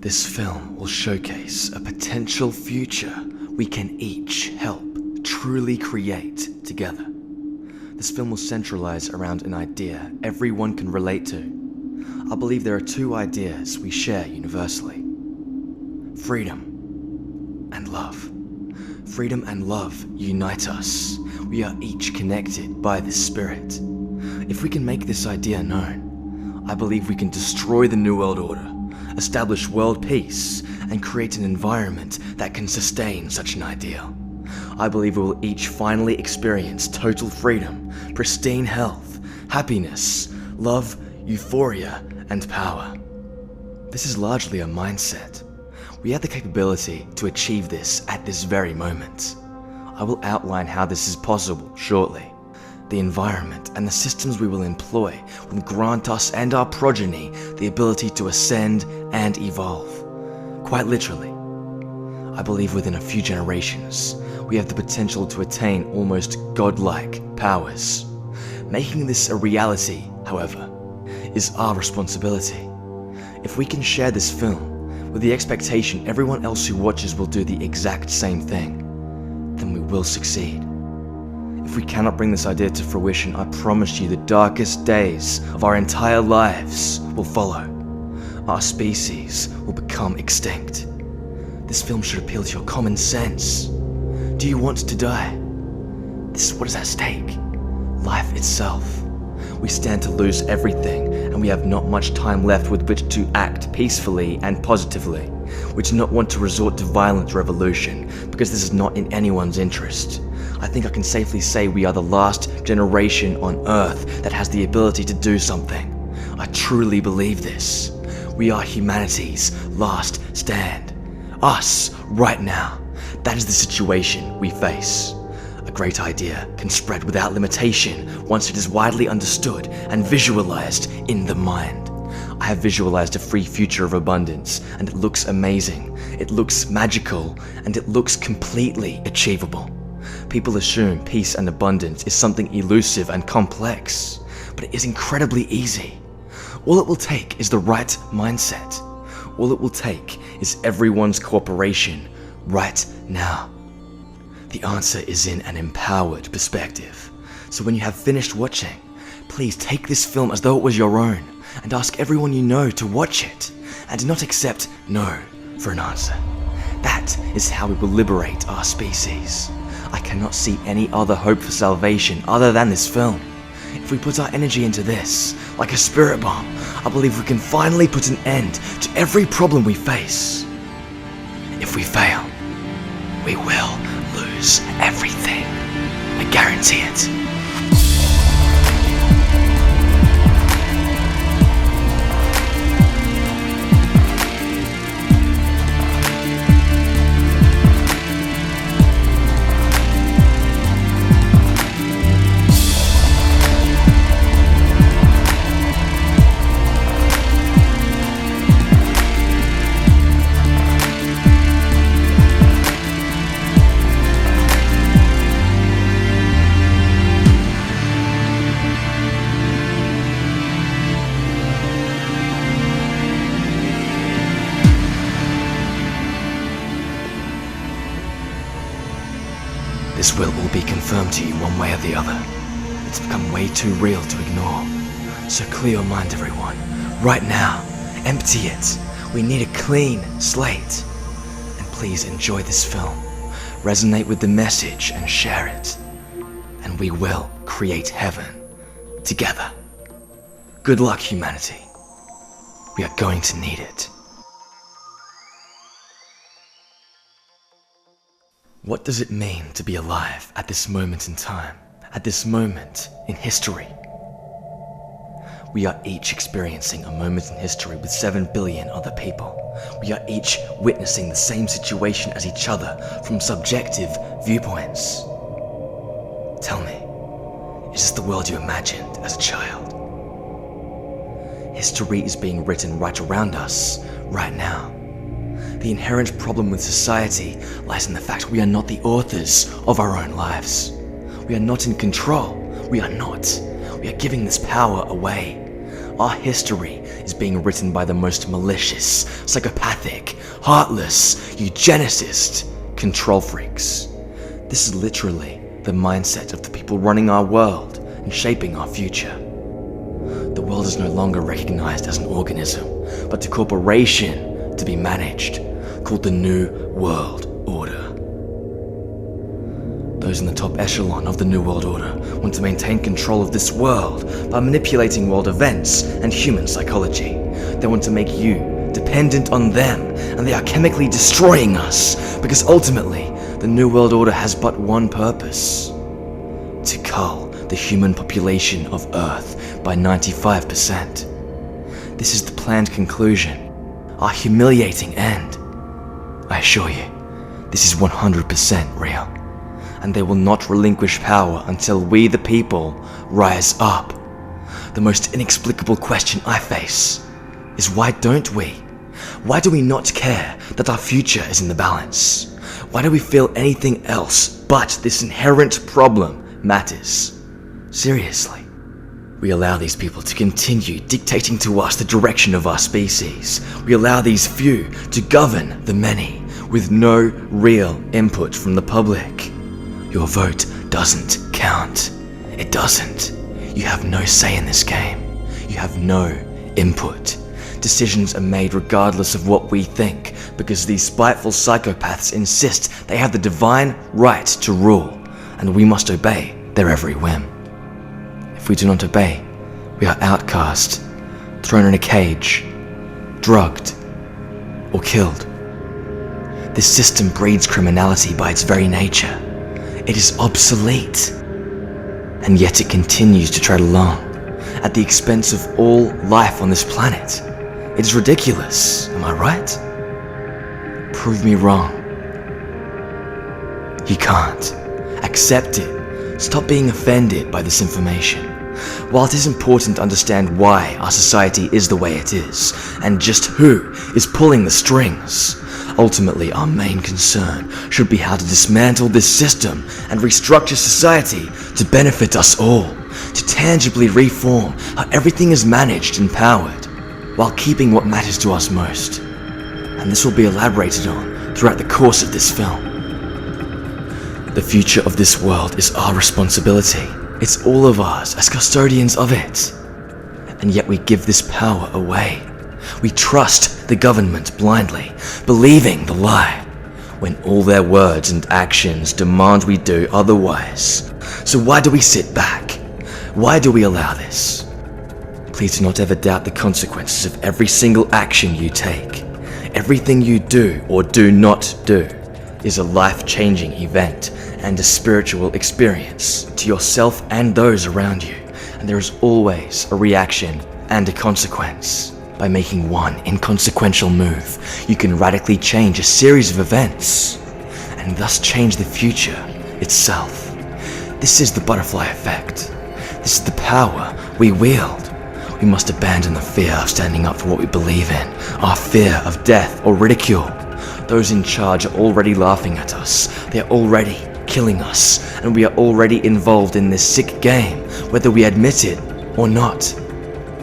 This film will showcase a potential future we can each help truly create together. This film will centralize around an idea everyone can relate to. I believe there are two ideas we share universally: freedom and love. Freedom and love unite us. We are each connected by this spirit. If we can make this idea known, I believe we can destroy the New World Order, establish world peace, and create an environment that can sustain such an ideal. I believe we will each finally experience total freedom, pristine health, happiness, love, euphoria, and power. This is largely a mindset. We have the capability to achieve this at this very moment. I will outline how this is possible shortly. The environment and the systems we will employ will grant us and our progeny the ability to ascend and evolve. Quite literally. I believe within a few generations, we have the potential to attain almost godlike powers. Making this a reality, however, is our responsibility. If we can share this film with the expectation everyone else who watches will do the exact same thing, then we will succeed. If we cannot bring this idea to fruition, I promise you the darkest days of our entire lives will follow. Our species will become extinct. This film should appeal to your common sense. Do you want to die? This is what is at stake. Life itself. We stand to lose everything, and we have not much time left with which to act peacefully and positively. We do not want to resort to violent revolution, because this is not in anyone's interest. I think I can safely say we are the last generation on Earth that has the ability to do something. I truly believe this. We are humanity's last stand. Us, right now. That is the situation we face. A great idea can spread without limitation once it is widely understood and visualized in the mind. I have visualized a free future of abundance, and it looks amazing, it looks magical, and it looks completely achievable. People assume peace and abundance is something elusive and complex, but it is incredibly easy. All it will take is the right mindset. All it will take is everyone's cooperation right now. The answer is in an empowered perspective. So when you have finished watching, please take this film as though it was your own and ask everyone you know to watch it, and do not accept no for an answer. That is how we will liberate our species. I cannot see any other hope for salvation other than this film. If we put our energy into this, like a spirit bomb, I believe we can finally put an end to every problem we face. If we fail, we will lose everything. I guarantee it. This will all be confirmed to you one way or the other. It's become way too real to ignore. So clear your mind, everyone. Right now. Empty it. We need a clean slate. And please enjoy this film. Resonate with the message and share it. And we will create heaven together. Good luck, humanity. We are going to need it. What does it mean to be alive at this moment in time, at this moment in history? We are each experiencing a moment in history with 7 billion other people. We are each witnessing the same situation as each other from subjective viewpoints. Tell me, is this the world you imagined as a child? History is being written right around us, right now. The inherent problem with society lies in the fact we are not the authors of our own lives. We are not in control. We are not. We are giving this power away. Our history is being written by the most malicious, psychopathic, heartless, eugenicist control freaks. This is literally the mindset of the people running our world and shaping our future. The world is no longer recognized as an organism, but a corporation to be managed, called the New World Order. Those in the top echelon of the New World Order want to maintain control of this world by manipulating world events and human psychology. They want to make you dependent on them, and they are chemically destroying us, because ultimately, the New World Order has but one purpose: to cull the human population of Earth by 95%. This is the planned conclusion, our humiliating end. I assure you, this is 100% real, and they will not relinquish power until we, the people, rise up. The most inexplicable question I face is, why don't we? Why do we not care that our future is in the balance? Why do we feel anything else but this inherent problem matters? Seriously. We allow these people to continue dictating to us the direction of our species. We allow these few to govern the many, with no real input from the public. Your vote doesn't count. It doesn't. You have no say in this game. You have no input. Decisions are made regardless of what we think, because these spiteful psychopaths insist they have the divine right to rule, and we must obey their every whim. If we do not obey, we are outcast, thrown in a cage, drugged, or killed. This system breeds criminality by its very nature. It is obsolete, and yet it continues to tread along at the expense of all life on this planet. It is ridiculous, am I right? Prove me wrong. You can't. Accept it. Stop being offended by this information. While it is important to understand why our society is the way it is, and just who is pulling the strings, ultimately our main concern should be how to dismantle this system and restructure society to benefit us all, to tangibly reform how everything is managed and powered, while keeping what matters to us most. And this will be elaborated on throughout the course of this film. The future of this world is our responsibility. It's all of ours as custodians of it. And yet we give this power away. We trust the government blindly, believing the lie, when all their words and actions demand we do otherwise. So why do we sit back? Why do we allow this? Please do not ever doubt the consequences of every single action you take. Everything you do or do not do is a life-changing event and a spiritual experience to yourself and those around you. And there is always a reaction and a consequence. By making one inconsequential move, you can radically change a series of events, and thus change the future itself. This is the butterfly effect. This is the power we wield. We must abandon the fear of standing up for what we believe in, our fear of death or ridicule. Those in charge are already laughing at us. They are already killing us, and we are already involved in this sick game, whether we admit it or not.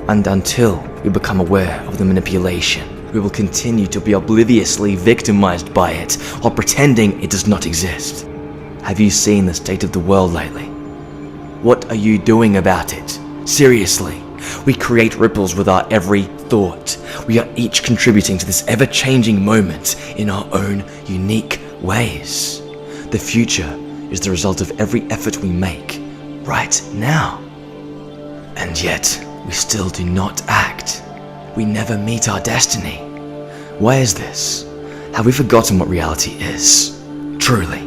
And until we become aware of the manipulation, we will continue to be obliviously victimized by it while pretending it does not exist. Have you seen the state of the world lately? What are you doing about it? Seriously, we create ripples with our every thought. We are each contributing to this ever-changing moment in our own unique ways. The future is the result of every effort we make right now. And yet, we still do not act. We never meet our destiny. Why is this? Have we forgotten what reality is? Truly,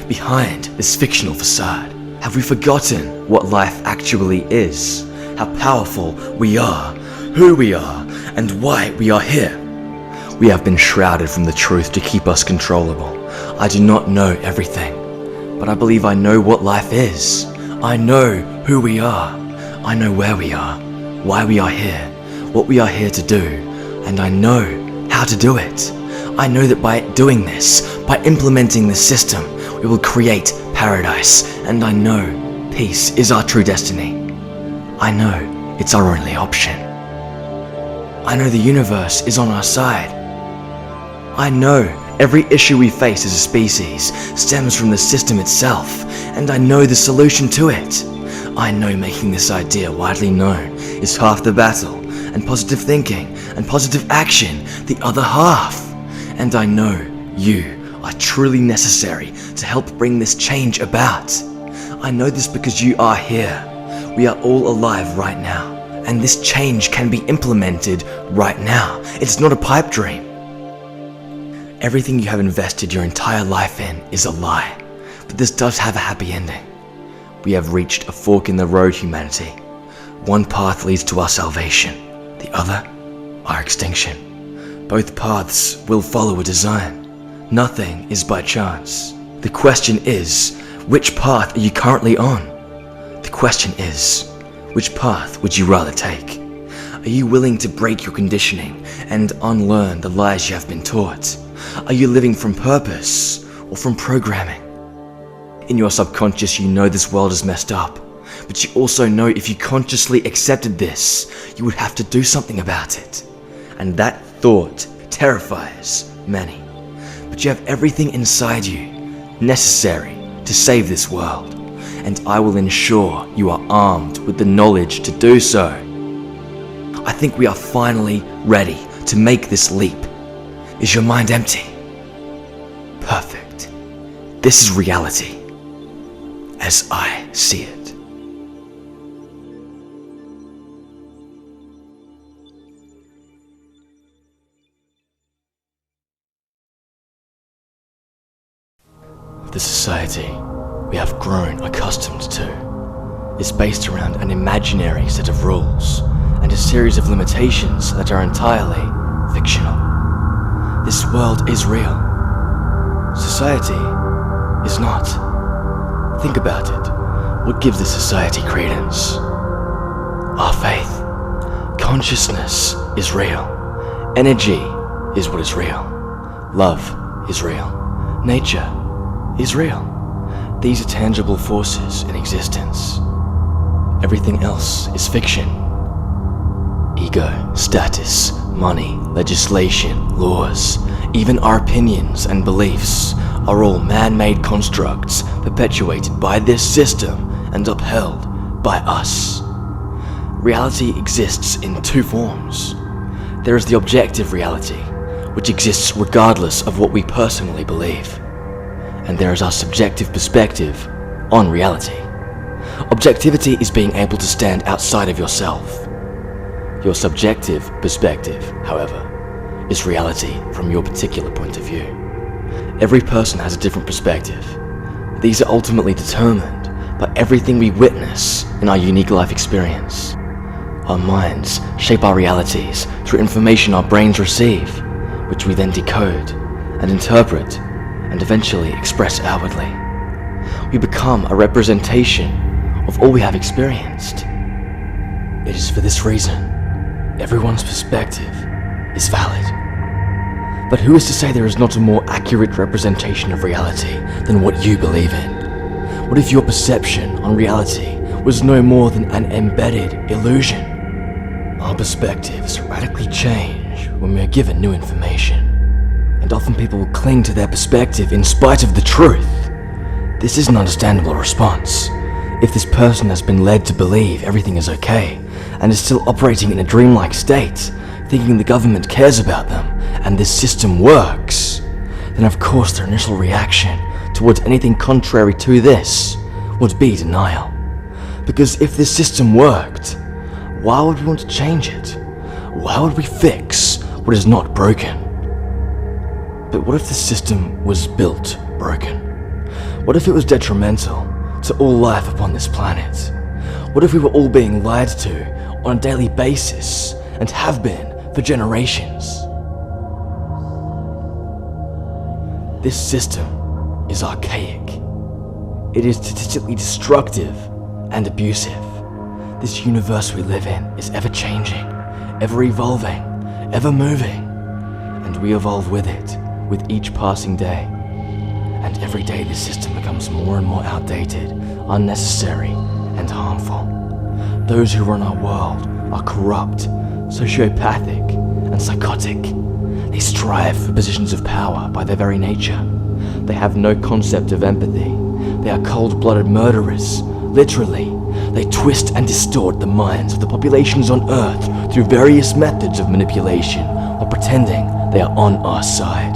behind this fictional facade, have we forgotten what life actually is? How powerful we are, who we are, and why we are here? We have been shrouded from the truth to keep us controllable. I do not know everything, but I believe I know what life is. I know who we are. I know where we are, why we are here, what we are here to do, and I know how to do it. I know that by doing this, by implementing this system, we will create paradise, and I know peace is our true destiny. I know it's our only option. I know the universe is on our side. I know every issue we face as a species stems from the system itself, and I know the solution to it. I know making this idea widely known is half the battle, and positive thinking and positive action the other half. And I know you are truly necessary to help bring this change about. I know this because you are here. We are all alive right now, and this change can be implemented right now. It's not a pipe dream. Everything you have invested your entire life in is a lie, but this does have a happy ending. We have reached a fork in the road, humanity. One path leads to our salvation, the other, our extinction. Both paths will follow a design. Nothing is by chance. The question is, which path are you currently on? The question is, which path would you rather take? Are you willing to break your conditioning and unlearn the lies you have been taught? Are you living from purpose or from programming? In your subconscious, you know this world is messed up, but you also know if you consciously accepted this, you would have to do something about it. And that thought terrifies many. But you have everything inside you necessary to save this world, and I will ensure you are armed with the knowledge to do so. I think we are finally ready to make this leap. Is your mind empty? Perfect. This is reality, as I see it. The society we have grown accustomed to is based around an imaginary set of rules and a series of limitations that are entirely fictional. This world is real. Society is not. Think about it. What gives this society credence? Our faith. Consciousness is real. Energy is what is real. Love is real. Nature is real. These are tangible forces in existence. Everything else is fiction. Ego, status, money, legislation, laws, even our opinions and beliefs are all man-made constructs perpetuated by this system and upheld by us. Reality exists in two forms. There is the objective reality, which exists regardless of what we personally believe. And there is our subjective perspective on reality. Objectivity is being able to stand outside of yourself. Your subjective perspective, however, is reality from your particular point of view. Every person has a different perspective. These are ultimately determined by everything we witness in our unique life experience. Our minds shape our realities through information our brains receive, which we then decode and interpret and eventually express outwardly. We become a representation of all we have experienced. It is for this reason everyone's perspective is valid. But who is to say there is not a more accurate representation of reality than what you believe in? What if your perception on reality was no more than an embedded illusion? Our perspectives radically change when we are given new information. And often people will cling to their perspective in spite of the truth. This is an understandable response. If this person has been led to believe everything is okay, and is still operating in a dreamlike state, thinking the government cares about them, and this system works, then of course their initial reaction towards anything contrary to this would be denial. Because if this system worked, why would we want to change it? Why would we fix what is not broken? But what if the system was built broken? What if it was detrimental to all life upon this planet? What if we were all being lied to on a daily basis and have been for generations? This system is archaic. It is statistically destructive and abusive. This universe we live in is ever changing, ever evolving, ever moving, and we evolve with it. With each passing day. And every day this system becomes more and more outdated, unnecessary, and harmful. Those who run our world are corrupt, sociopathic, and psychotic. They strive for positions of power by their very nature. They have no concept of empathy. They are cold-blooded murderers. Literally, they twist and distort the minds of the populations on Earth through various methods of manipulation while pretending they are on our side.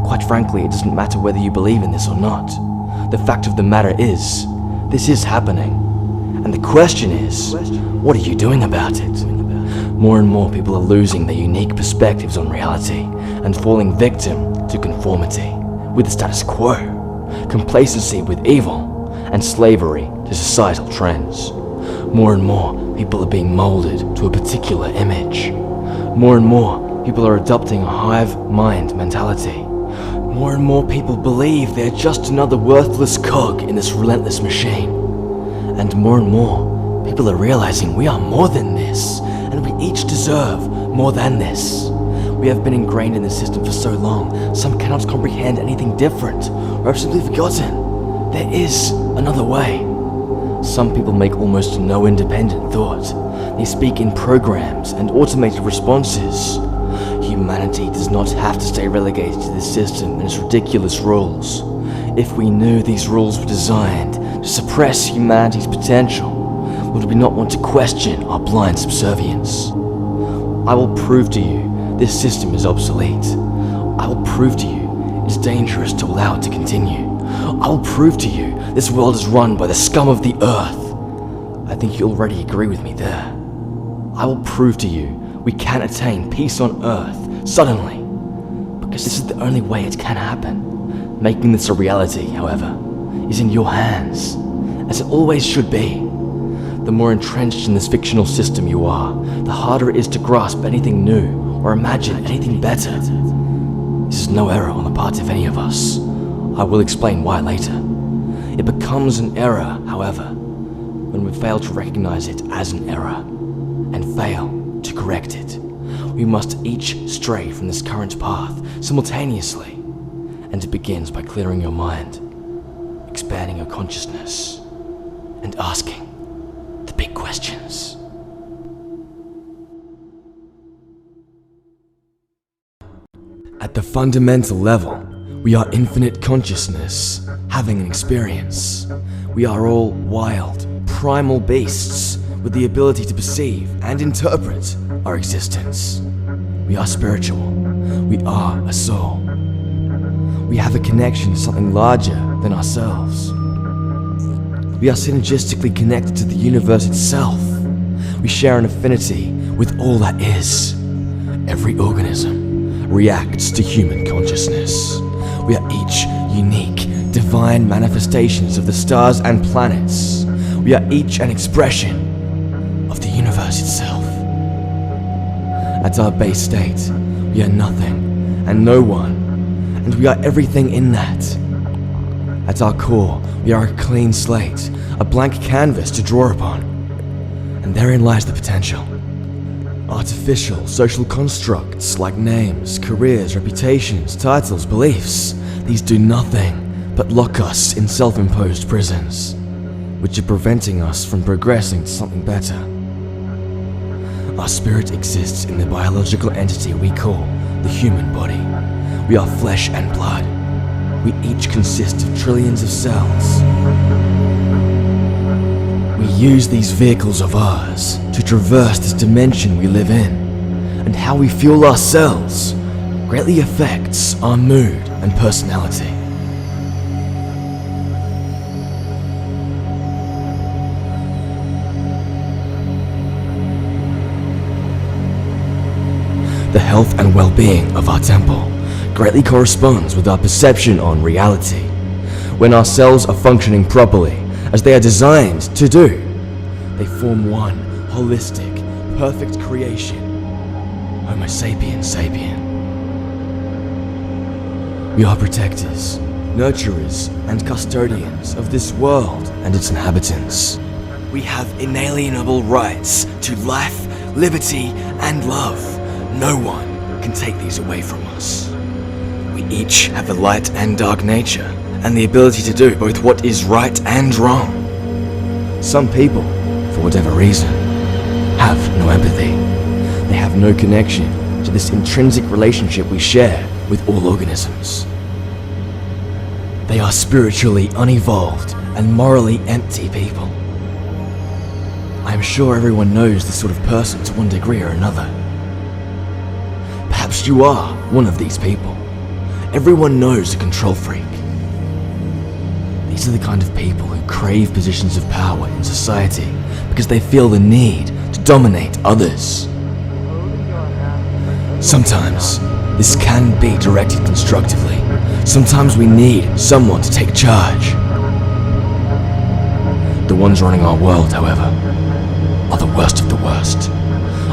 Quite frankly, it doesn't matter whether you believe in this or not. The fact of the matter is, this is happening. And the question is, what are you doing about it? More and more people are losing their unique perspectives on reality and falling victim to conformity with the status quo, complacency with evil, and slavery to societal trends. More and more people are being molded to a particular image. More and more people are adopting a hive mind mentality. More and more people believe they're just another worthless cog in this relentless machine. And more people are realizing we are more than this, and we each deserve more than this. We have been ingrained in this system for so long, some cannot comprehend anything different, or have simply forgotten. There is another way. Some people make almost no independent thought. They speak in programs and automated responses. Humanity does not have to stay relegated to this system and its ridiculous rules. If we knew these rules were designed to suppress humanity's potential, would we not want to question our blind subservience? I will prove to you this system is obsolete. I will prove to you it is dangerous to allow it to continue. I will prove to you this world is run by the scum of the earth. I think you already agree with me there. I will prove to you we can attain peace on earth suddenly, because this is the only way it can happen. Making this a reality, however, is in your hands, as it always should be. The more entrenched in this fictional system you are, the harder it is to grasp anything new or imagine anything better. This is no error on the part of any of us. I will explain why later. It becomes an error, however, when we fail to recognize it as an error and fail to correct it. We must each stray from this current path simultaneously, and it begins by clearing your mind, expanding your consciousness, and asking the big questions. At the fundamental level, we are infinite consciousness, having an experience. We are all wild, primal beasts with the ability to perceive and interpret our existence. We are spiritual. We are a soul. We have a connection to something larger than ourselves. We are synergistically connected to the universe itself. We share an affinity with all that is. Every organism reacts to human consciousness. We are each unique, divine manifestations of the stars and planets. We are each an expression of the universe itself. At our base state, we are nothing and no one, and we are everything in that. At our core, we are a clean slate, a blank canvas to draw upon. And therein lies the potential. Artificial social constructs like names, careers, reputations, titles, beliefs, these do nothing but lock us in self-imposed prisons, which are preventing us from progressing to something better. Our spirit exists in the biological entity we call the human body. We are flesh and blood. We each consist of trillions of cells. We use these vehicles of ours to traverse this dimension we live in, and how we fuel ourselves greatly affects our mood and personality. The health and well-being of our temple greatly corresponds with our perception on reality. When our cells are functioning properly, as they are designed to do, they form one holistic, perfect creation, Homo sapiens sapien. We are protectors, nurturers, and custodians of this world and its inhabitants. We have inalienable rights to life, liberty, and love. No one can take these away from us. We each have a light and dark nature, and the ability to do both what is right and wrong. Some people, for whatever reason, have no empathy. They have no connection this intrinsic relationship we share with all organisms. They are spiritually unevolved and morally empty people. I am sure everyone knows this sort of person to one degree or another. Perhaps you are one of these people. Everyone knows a control freak. These are the kind of people who crave positions of power in society because they feel the need to dominate others. Sometimes this can be directed constructively. Sometimes we need someone to take charge. The ones running our world, however, are the worst of the worst.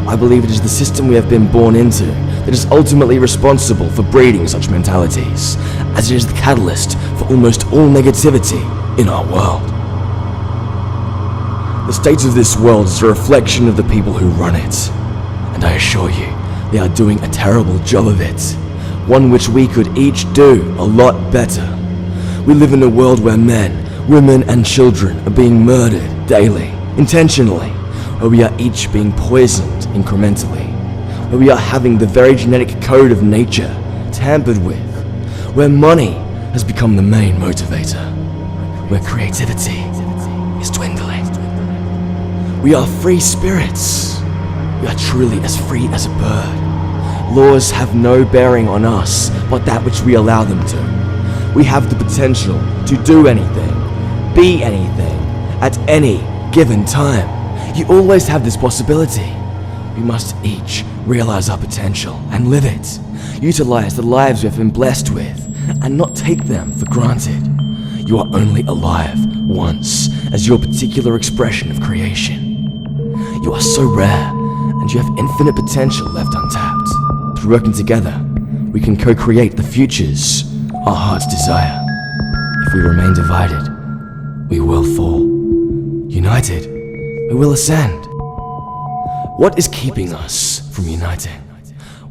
I believe it is the system we have been born into that is ultimately responsible for breeding such mentalities, as it is the catalyst for almost all negativity in our world. The state of this world is a reflection of the people who run it, and I assure you, they are doing a terrible job of it, one which we could each do a lot better. We live in a world where men, women and children are being murdered daily, intentionally, where we are each being poisoned incrementally, where we are having the very genetic code of nature tampered with, where money has become the main motivator, where creativity is dwindling. We are free spirits. We are truly as free as a bird. Laws have no bearing on us but that which we allow them to. We have the potential to do anything, be anything, at any given time. You always have this possibility. We must each realize our potential and live it. Utilize the lives we have been blessed with and not take them for granted. You are only alive once as your particular expression of creation. You are so rare and you have infinite potential left untapped. Through working together, we can co-create the futures our hearts desire. If we remain divided, we will fall. United, we will ascend. What is keeping us from uniting?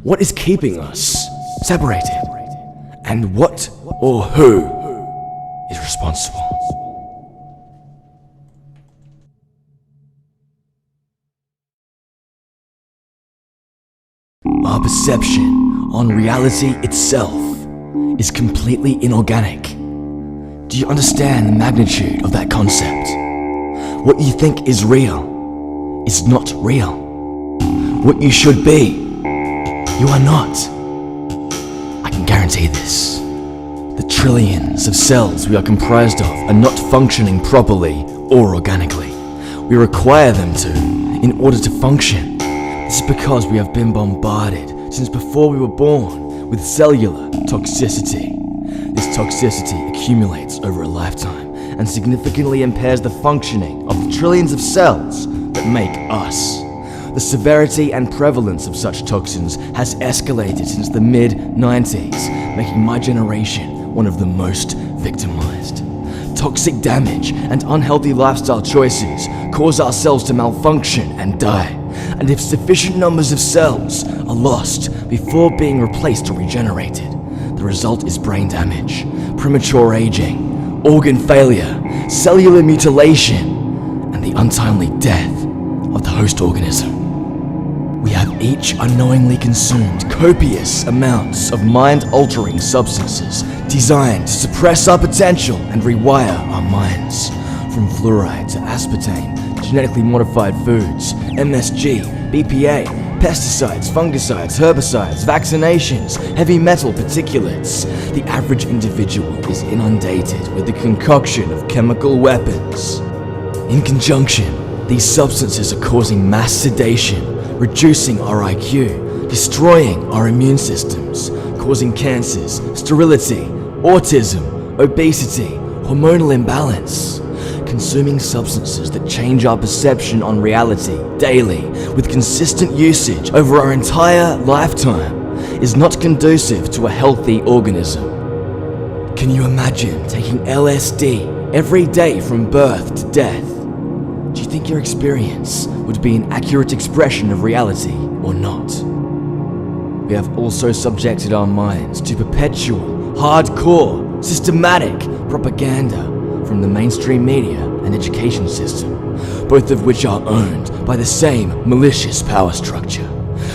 What is keeping us separated? And what or who is responsible? Our perception on reality itself is completely inorganic. Do you understand the magnitude of that concept? What you think is real is not real. What you should be, you are not. I can guarantee this. The trillions of cells we are comprised of are not functioning properly or organically. We require them to in order to function. This is because we have been bombarded since before we were born with cellular toxicity. This toxicity accumulates over a lifetime and significantly impairs the functioning of the trillions of cells that make us. The severity and prevalence of such toxins has escalated since the mid-90s, making my generation one of the most victimized. Toxic damage and unhealthy lifestyle choices cause our cells to malfunction and die. And if sufficient numbers of cells are lost before being replaced or regenerated, the result is brain damage, premature aging, organ failure, cellular mutilation, and the untimely death of the host organism. We have each unknowingly consumed copious amounts of mind-altering substances designed to suppress our potential and rewire our minds. From fluoride to aspartame, genetically modified foods, MSG, BPA, pesticides, fungicides, herbicides, vaccinations, heavy metal particulates. The average individual is inundated with the concoction of chemical weapons. In conjunction, these substances are causing mass sedation, reducing our IQ, destroying our immune systems, causing cancers, sterility, autism, obesity, hormonal imbalance. Consuming substances that change our perception on reality daily with consistent usage over our entire lifetime is not conducive to a healthy organism. Can you imagine taking LSD every day from birth to death? Do you think your experience would be an accurate expression of reality or not? We have also subjected our minds to perpetual, hardcore, systematic propaganda from the mainstream media and education system, both of which are owned by the same malicious power structure.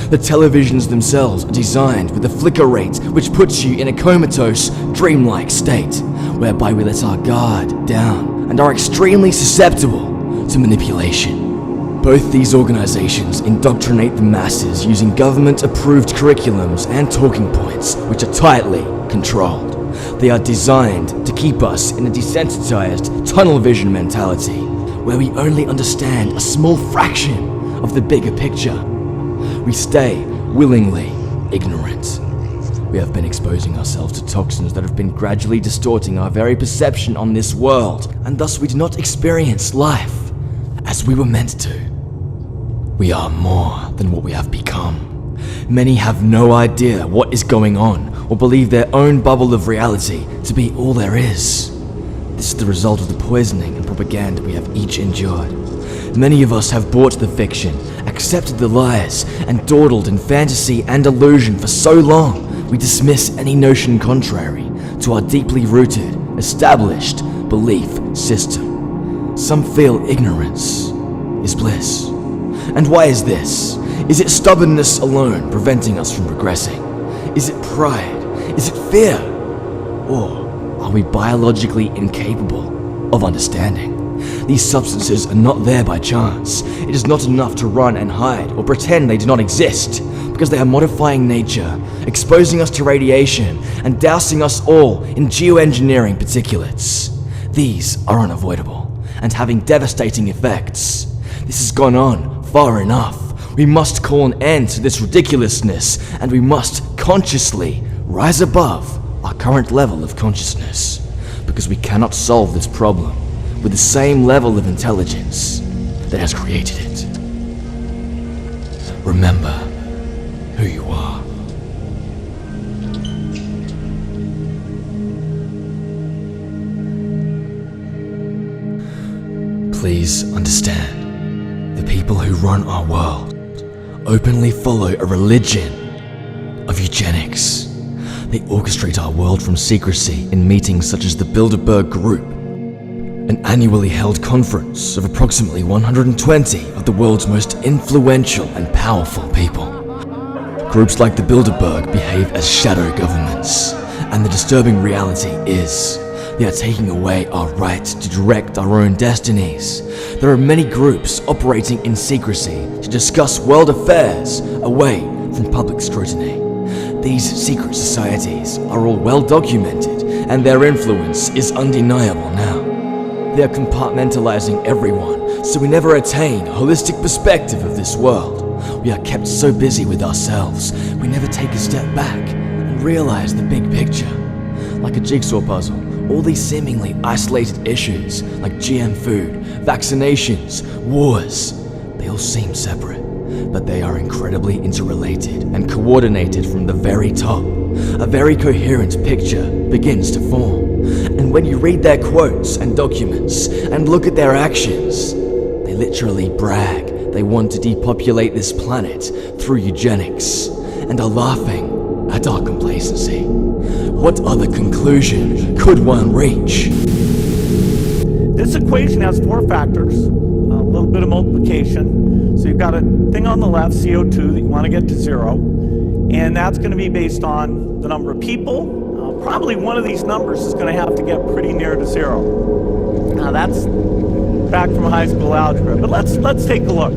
The televisions themselves are designed with a flicker rate which puts you in a comatose, dreamlike state, whereby we let our guard down and are extremely susceptible to manipulation. Both these organizations indoctrinate the masses using government-approved curriculums and talking points which are tightly controlled. They are designed to keep us in a desensitized, tunnel vision mentality, where we only understand a small fraction of the bigger picture. We stay willingly ignorant. We have been exposing ourselves to toxins that have been gradually distorting our very perception on this world, and thus we do not experience life as we were meant to. We are more than what we have become. Many have no idea what is going on or believe their own bubble of reality to be all there is. This is the result of the poisoning and propaganda we have each endured. Many of us have bought the fiction, accepted the lies, and dawdled in fantasy and illusion for so long, we dismiss any notion contrary to our deeply rooted, established belief system. Some feel ignorance is bliss. And why is this? Is it stubbornness alone preventing us from progressing? Is it pride? Is it fear? Or are we biologically incapable of understanding? These substances are not there by chance. It is not enough to run and hide or pretend they do not exist, because they are modifying nature, exposing us to radiation, and dousing us all in geoengineering particulates. These are unavoidable and having devastating effects. This has gone on far enough. We must call an end to this ridiculousness, and we must consciously rise above our current level of consciousness, because we cannot solve this problem with the same level of intelligence that has created it. Remember who you are. Please understand, the people who run our world openly follow a religion of eugenics. They orchestrate our world from secrecy in meetings such as the Bilderberg Group, an annually held conference of approximately 120 of the world's most influential and powerful people. Groups like the Bilderberg behave as shadow governments, and the disturbing reality is they are taking away our right to direct our own destinies. There are many groups operating in secrecy to discuss world affairs away from public scrutiny. These secret societies are all well documented, and their influence is undeniable now. They are compartmentalizing everyone, so we never attain a holistic perspective of this world. We are kept so busy with ourselves, we never take a step back and realize the big picture. Like a jigsaw puzzle, all these seemingly isolated issues, like GM food, vaccinations, wars, they all seem separate, but they are incredibly interrelated and coordinated from the very top. A very coherent picture begins to form. And when you read their quotes and documents and look at their actions, they literally brag they want to depopulate this planet through eugenics and are laughing at our complacency. What other conclusion could one reach? This equation has four factors, a little bit of multiplication. So you've got a thing on the left, CO2, that you want to get to zero, and that's going to be based on the number of people. Probably one of these numbers is going to have to get pretty near to zero. Now that's back from high school algebra, but let's take a look.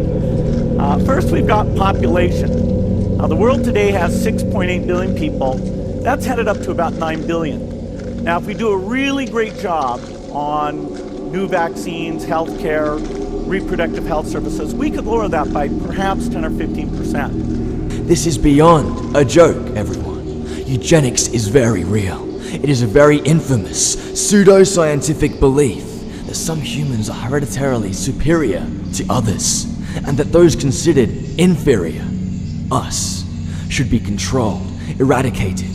First, we've got population. Now the world today has 6.8 billion people. That's headed up to about 9 billion. Now if we do a really great job on new vaccines, healthcare, reproductive health services, we could lower that by perhaps 10 or 15%. This is beyond a joke, everyone. Eugenics is very real. It is a very infamous, pseudo-scientific belief that some humans are hereditarily superior to others, and that those considered inferior, us, should be controlled, eradicated,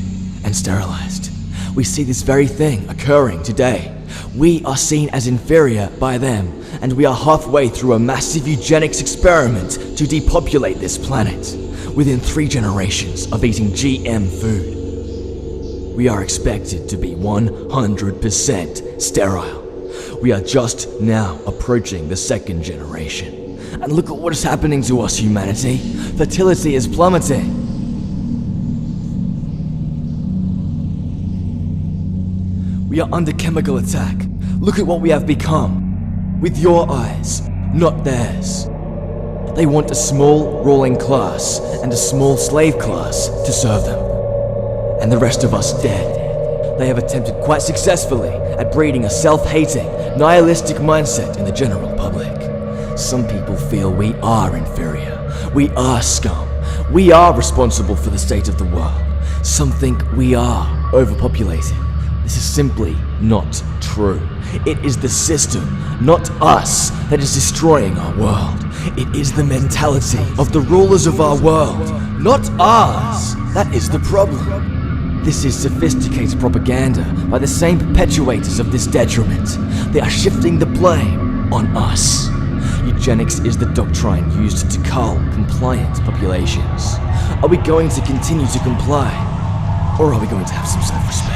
and sterilized. We see this very thing occurring today. We are seen as inferior by them, and we are halfway through a massive eugenics experiment to depopulate this planet within 3 generations of eating GM food. We are expected to be 100% sterile. We are just now approaching the 2nd generation. And look at what is happening to us, humanity. Fertility is plummeting. We are under chemical attack. Look at what we have become. With your eyes, not theirs. They want a small ruling class and a small slave class to serve them. And the rest of us dead. They have attempted quite successfully at breeding a self-hating, nihilistic mindset in the general public. Some people feel we are inferior. We are scum. We are responsible for the state of the world. Some think we are overpopulated. This is simply not true. It is the system, not us, that is destroying our world. It is the mentality of the rulers of our world, not ours. That is the problem. This is sophisticated propaganda by the same perpetuators of this detriment. They are shifting the blame on us. Eugenics is the doctrine used to cull compliant populations. Are we going to continue to comply? Or are we going to have some self-respect?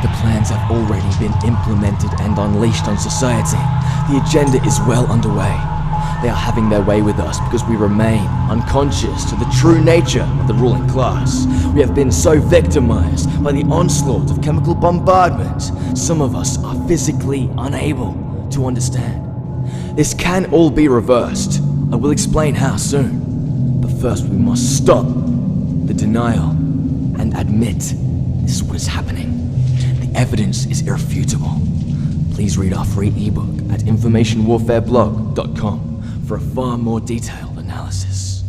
The plans have already been implemented and unleashed on society. The agenda is well underway. They are having their way with us because we remain unconscious to the true nature of the ruling class. We have been so victimized by the onslaught of chemical bombardment, some of us are physically unable to understand. This can all be reversed. I will explain how soon. But first we must stop the denial and admit this is what is happening. The evidence is irrefutable. Please read our free ebook at informationwarfareblog.com for a far more detailed analysis.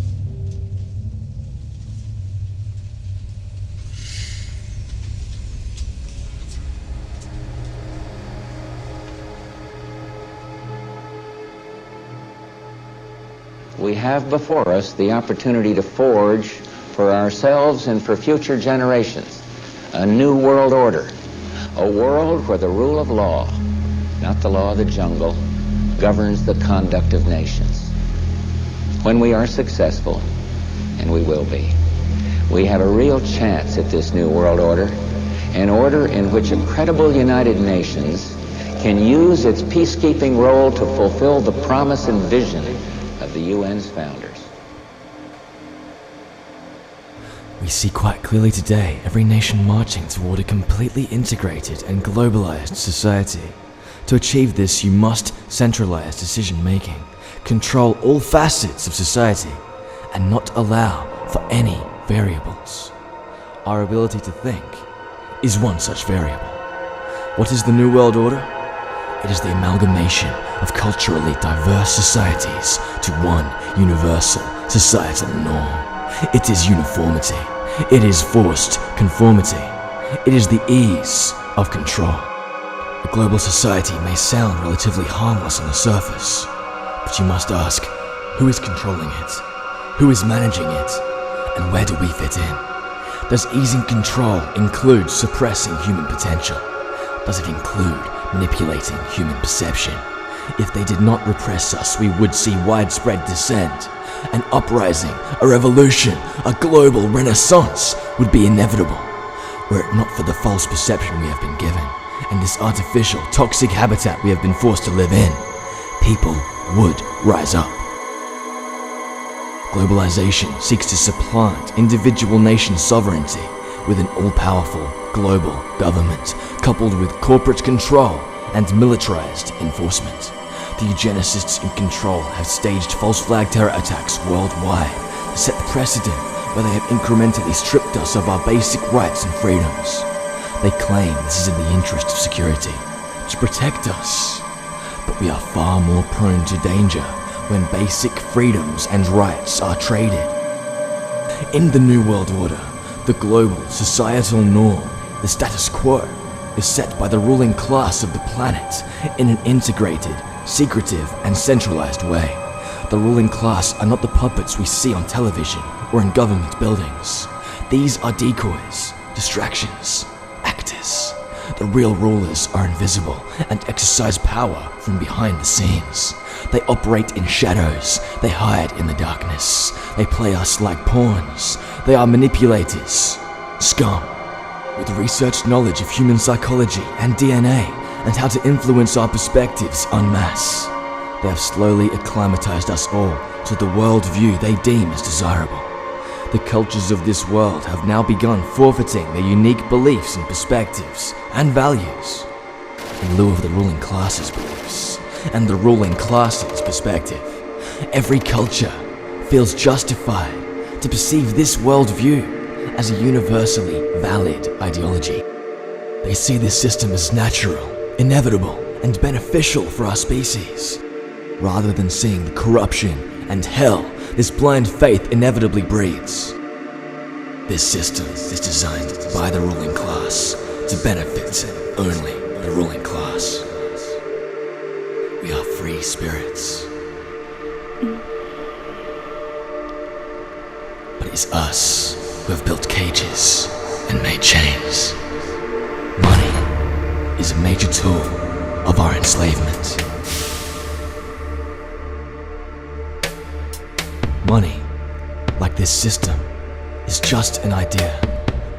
We have before us the opportunity to forge for ourselves and for future generations a new world order, a world where the rule of law, not the law of the jungle, governs the conduct of nations. When we are successful, and we will be, we have a real chance at this new world order, an order in which a credible United Nations can use its peacekeeping role to fulfill the promise and vision of the UN's founders. We see quite clearly today every nation marching toward a completely integrated and globalized society. To achieve this, you must centralize decision-making, control all facets of society, and not allow for any variables. Our ability to think is one such variable. What is the New World Order? It is the amalgamation of culturally diverse societies to one universal societal norm. It is uniformity. It is forced conformity. It is the ease of control. A global society may sound relatively harmless on the surface, but you must ask, who is controlling it? Who is managing it? And where do we fit in? Does easing control include suppressing human potential? Does it include manipulating human perception? If they did not repress us, we would see widespread dissent. An uprising, a revolution, a global renaissance would be inevitable, were it not for the false perception we have been given, and this artificial, toxic habitat we have been forced to live in. People would rise up. Globalization seeks to supplant individual nation sovereignty with an all-powerful global government, coupled with corporate control and militarized enforcement. The eugenicists in control have staged false flag terror attacks worldwide to set the precedent where they have incrementally stripped us of our basic rights and freedoms. They claim this is in the interest of security, to protect us. But we are far more prone to danger when basic freedoms and rights are traded. In the New World Order, the global societal norm, the status quo, is set by the ruling class of the planet in an integrated, secretive, and centralized way. The ruling class are not the puppets we see on television or in government buildings. These are decoys, distractions, actors. The real rulers are invisible and exercise power from behind the scenes. They operate in shadows. They hide in the darkness. They play us like pawns. They are manipulators. Scum. With researched knowledge of human psychology and DNA and how to influence our perspectives en masse. They have slowly acclimatized us all to the worldview they deem as desirable. The cultures of this world have now begun forfeiting their unique beliefs and perspectives and values in lieu of the ruling class's beliefs and the ruling class's perspective. Every culture feels justified to perceive this worldview as a universally valid ideology. They see this system as natural, inevitable, and beneficial for our species, rather than seeing the corruption and hell this blind faith inevitably breeds. This system is designed by the ruling class to benefit only the ruling class. We are free spirits. But it's us who have built cages and made chains. Money is a major tool of our enslavement. Money, like this system, is just an idea.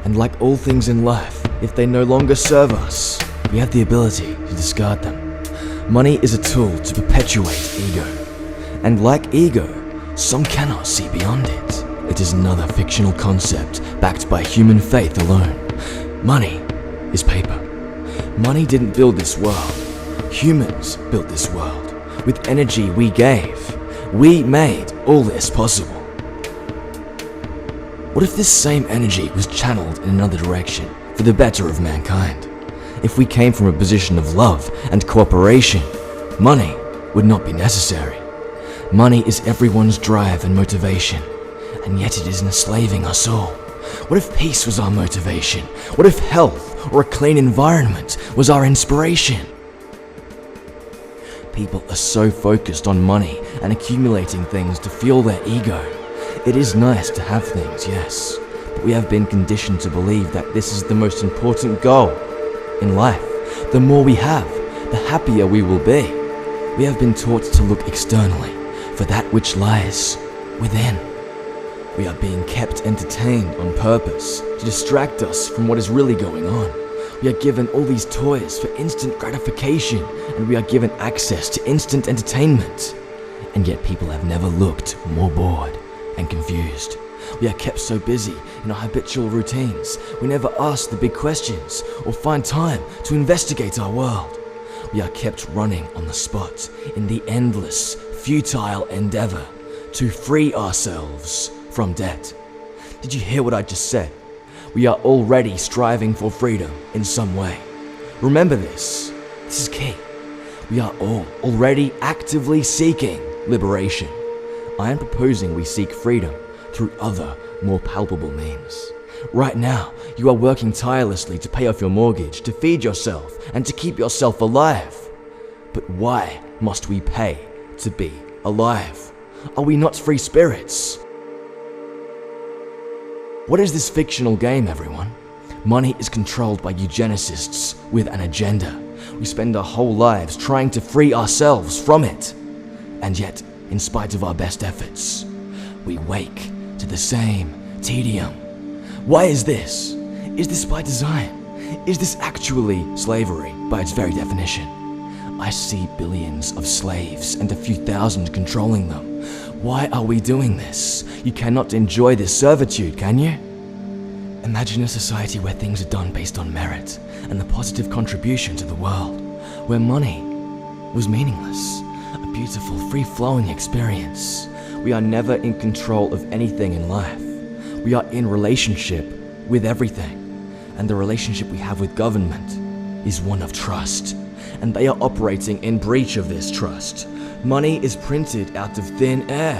And like all things in life, if they no longer serve us, we have the ability to discard them. Money is a tool to perpetuate ego. And like ego, some cannot see beyond it. It is another fictional concept backed by human faith alone. Money is paper. Money didn't build this world. Humans built this world. With energy we gave, we made all this possible. What if this same energy was channeled in another direction for the better of mankind? If we came from a position of love and cooperation, money would not be necessary. Money is everyone's drive and motivation, and yet it is enslaving us all. What if peace was our motivation? What if health or a clean environment was our inspiration? People are so focused on money and accumulating things to fuel their ego. It is nice to have things, yes, but we have been conditioned to believe that this is the most important goal in life. The more we have, the happier we will be. We have been taught to look externally for that which lies within. We are being kept entertained on purpose to distract us from what is really going on. We are given all these toys for instant gratification, and we are given access to instant entertainment. And yet people have never looked more bored and confused. We are kept so busy in our habitual routines, we never ask the big questions or find time to investigate our world. We are kept running on the spot in the endless, futile endeavor to free ourselves from debt. Did you hear what I just said? We are already striving for freedom in some way. Remember this. This is key. We are all already actively seeking liberation. I am proposing we seek freedom through other, more palpable means. Right now, you are working tirelessly to pay off your mortgage, to feed yourself, and to keep yourself alive. But why must we pay to be alive? Are we not free spirits? What is this fictional game, everyone? Money is controlled by eugenicists with an agenda. We spend our whole lives trying to free ourselves from it. And yet, in spite of our best efforts, we wake to the same tedium. Why is this? Is this by design? Is this actually slavery by its very definition? I see billions of slaves and a few thousand controlling them. Why are we doing this? You cannot enjoy this servitude, can you? Imagine a society where things are done based on merit and the positive contribution to the world, where money was meaningless, a beautiful, free-flowing experience. We are never in control of anything in life. We are in relationship with everything, and the relationship we have with government is one of trust, and they are operating in breach of this trust. Money is printed out of thin air.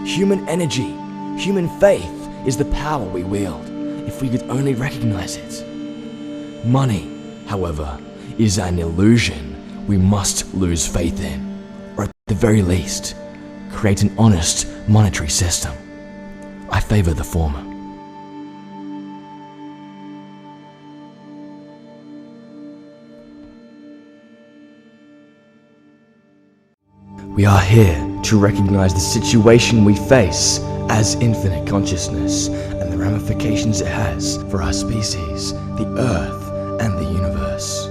Human energy, human faith is the power we wield, if we could only recognize it. Money, however, is an illusion we must lose faith in, or at the very least, create an honest monetary system. I favor the former. We are here to recognize the situation we face as infinite consciousness and the ramifications it has for our species, the Earth, and the universe.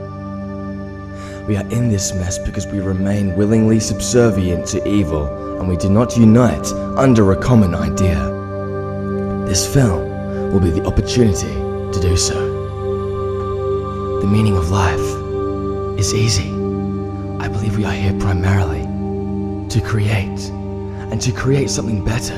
We are in this mess because we remain willingly subservient to evil, and we do not unite under a common idea. This film will be the opportunity to do so. The meaning of life is easy. I believe we are here primarily to create, and to create something better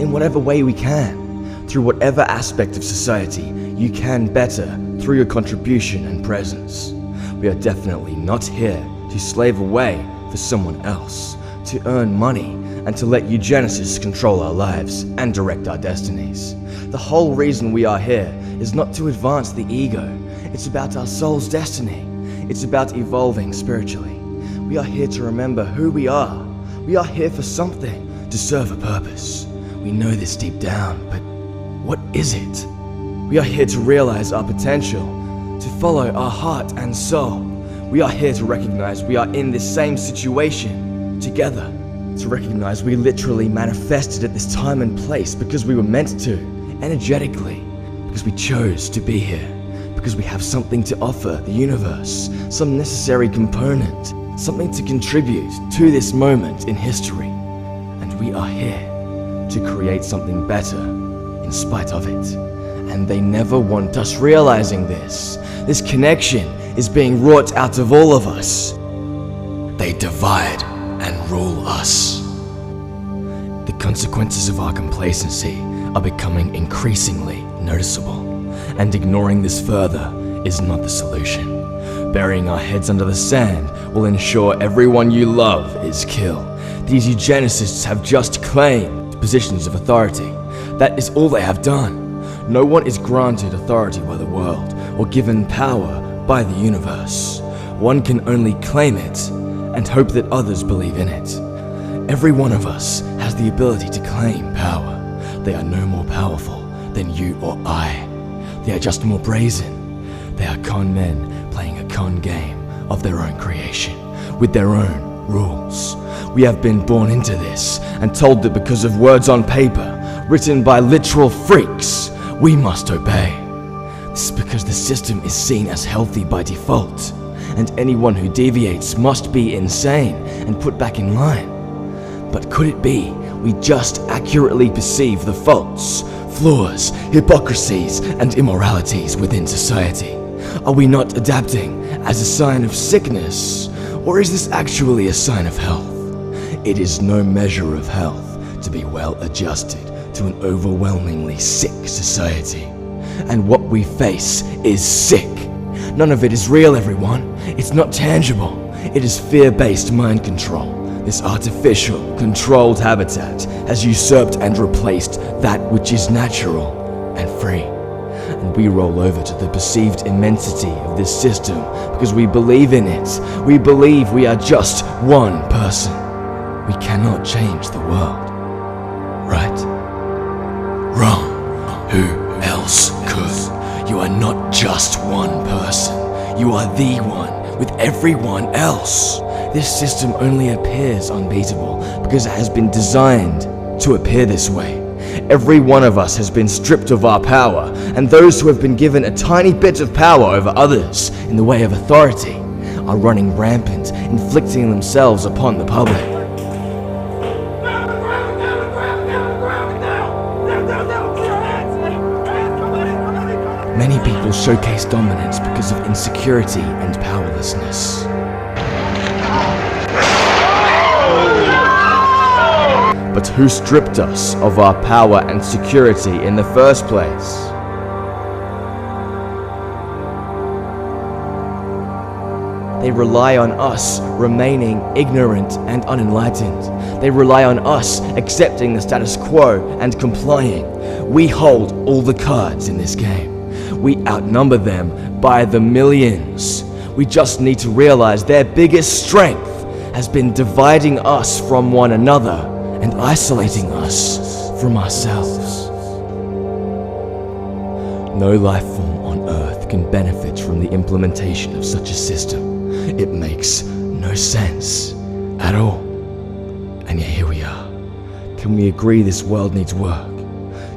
in whatever way we can, through whatever aspect of society you can better through your contribution and presence. We are definitely not here to slave away for someone else, to earn money, and to let eugenicists control our lives and direct our destinies. The whole reason we are here is not to advance the ego. It's about our soul's destiny. It's about evolving spiritually. We are here to remember who we are. We are here for something, to serve a purpose. We know this deep down, but what is it? We are here to realize our potential, to follow our heart and soul. We are here to recognize we are in this same situation together, to recognize we literally manifested at this time and place because we were meant to, energetically, because we chose to be here, because we have something to offer the universe, some necessary component, something to contribute to this moment in history. And we are here to create something better in spite of it. And they never want us realizing this. This connection is being wrought out of all of us. They divide and rule us. The consequences of our complacency are becoming increasingly noticeable, and ignoring this further is not the solution. Burying our heads under the sand will ensure everyone you love is killed. These eugenicists have just claimed positions of authority. That is all they have done. No one is granted authority by the world or given power by the universe. One can only claim it and hope that others believe in it. Every one of us has the ability to claim power. They are no more powerful than you or I. They are just more brazen. They are con men playing a con game of their own creation, with their own rules. We have been born into this and told that because of words on paper, written by literal freaks, we must obey. This is because the system is seen as healthy by default, and anyone who deviates must be insane and put back in line. But could it be we just accurately perceive the faults, flaws, hypocrisies, and immoralities within society? Are we not adapting as a sign of sickness, or is this actually a sign of health? It is no measure of health to be well adjusted to an overwhelmingly sick society. And what we face is sick. None of it is real, everyone. It's not tangible. It is fear-based mind control. This artificial, controlled habitat has usurped and replaced that which is natural and free. And we roll over to the perceived immensity of this system because we believe in it. We believe we are just one person. We cannot change the world, right? Wrong. Who else could? You are not just one person. You are the one with everyone else. This system only appears unbeatable because it has been designed to appear this way. Every one of us has been stripped of our power, and those who have been given a tiny bit of power over others in the way of authority are running rampant, inflicting themselves upon the public. Many people showcase dominance because of insecurity and powerlessness. But who stripped us of our power and security in the first place? They rely on us remaining ignorant and unenlightened. They rely on us accepting the status quo and complying. We hold all the cards in this game. We outnumber them by the millions. We just need to realize their biggest strength has been dividing us from one another and isolating us from ourselves. No life form on Earth can benefit from the implementation of such a system. It makes no sense at all. And yet here we are. Can we agree this world needs work?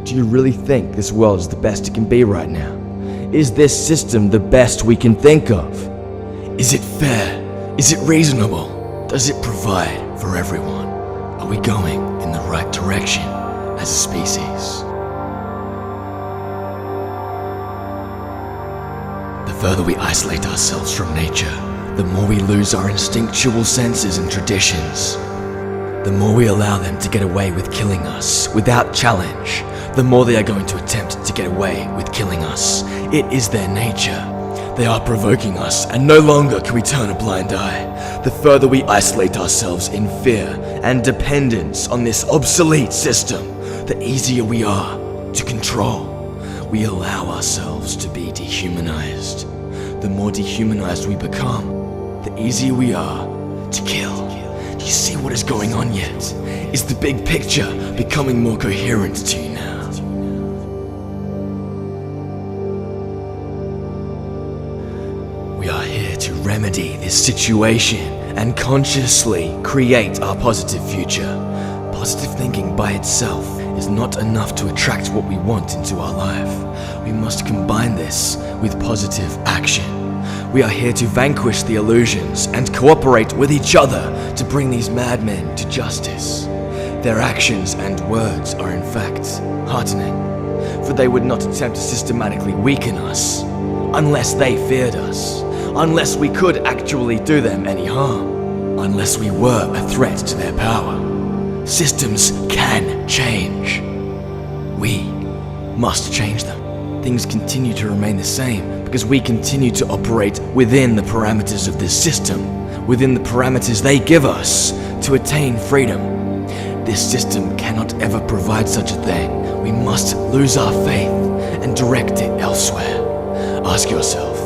Do you really think this world is the best it can be right now? Is this system the best we can think of? Is it fair? Is it reasonable? Does it provide for everyone? Are we going in the right direction as a species? The further we isolate ourselves from nature, the more we lose our instinctual senses and traditions. The more we allow them to get away with killing us without challenge, the more they are going to attempt to get away with killing us. It is their nature. They are provoking us, and no longer can we turn a blind eye. The further we isolate ourselves in fear and dependence on this obsolete system, the easier we are to control. We allow ourselves to be dehumanized. The more dehumanized we become, the easier we are to kill. Do you see what is going on yet? Is the big picture becoming more coherent to you now? We are here to remedy this situation and consciously create our positive future. Positive thinking by itself is not enough to attract what we want into our life. We must combine this with positive action. We are here to vanquish the illusions and cooperate with each other to bring these madmen to justice. Their actions and words are in fact heartening, for they would not attempt to systematically weaken us unless they feared us, unless we could actually do them any harm, unless we were a threat to their power. Systems can change. We must change them. Things continue to remain the same because we continue to operate within the parameters of this system, within the parameters they give us to attain freedom. This system cannot ever provide such a thing. We must lose our faith and direct it elsewhere. Ask yourself,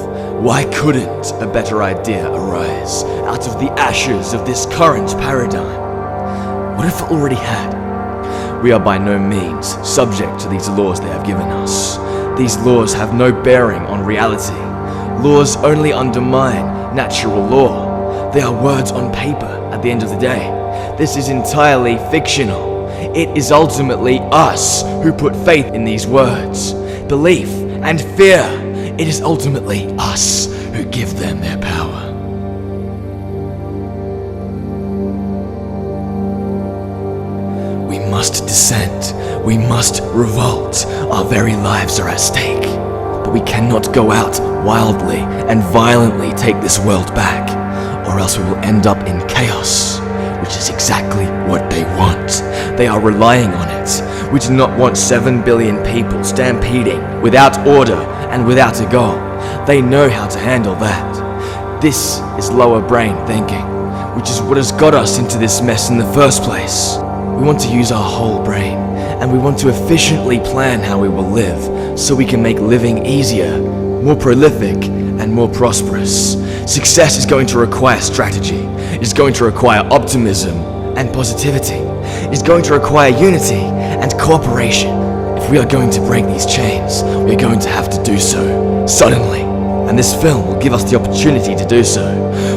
why couldn't a better idea arise out of the ashes of this current paradigm? What if it already had? We are by no means subject to these laws they have given us. These laws have no bearing on reality. Laws only undermine natural law. They are words on paper at the end of the day. This is entirely fictional. It is ultimately us who put faith in these words, belief and fear. It is ultimately us who give them their power. We must dissent. We must revolt. Our very lives are at stake. But we cannot go out wildly and violently take this world back, or else we will end up in chaos, which is exactly what they want. They are relying on it. We do not want 7 billion people stampeding without order and without a goal. They know how to handle that. This is lower brain thinking, which is what has got us into this mess in the first place. We want to use our whole brain, and we want to efficiently plan how we will live so we can make living easier, more prolific, and more prosperous. Success is going to require strategy. It's going to require optimism and positivity. It's going to require unity and cooperation. If we are going to break these chains, we are going to have to do so suddenly. And this film will give us the opportunity to do so.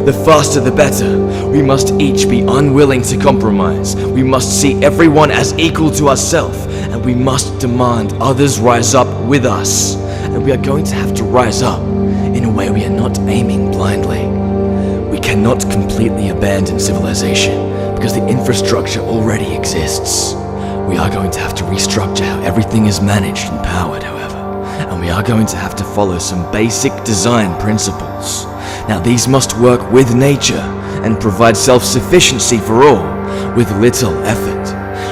The faster the better. We must each be unwilling to compromise. We must see everyone as equal to ourselves, and we must demand others rise up with us. And we are going to have to rise up in a way we are not aiming blindly. We cannot completely abandon civilization because the infrastructure already exists. We are going to have to restructure how everything is managed and powered, however. And we are going to have to follow some basic design principles. Now these must work with nature and provide self-sufficiency for all, with little effort.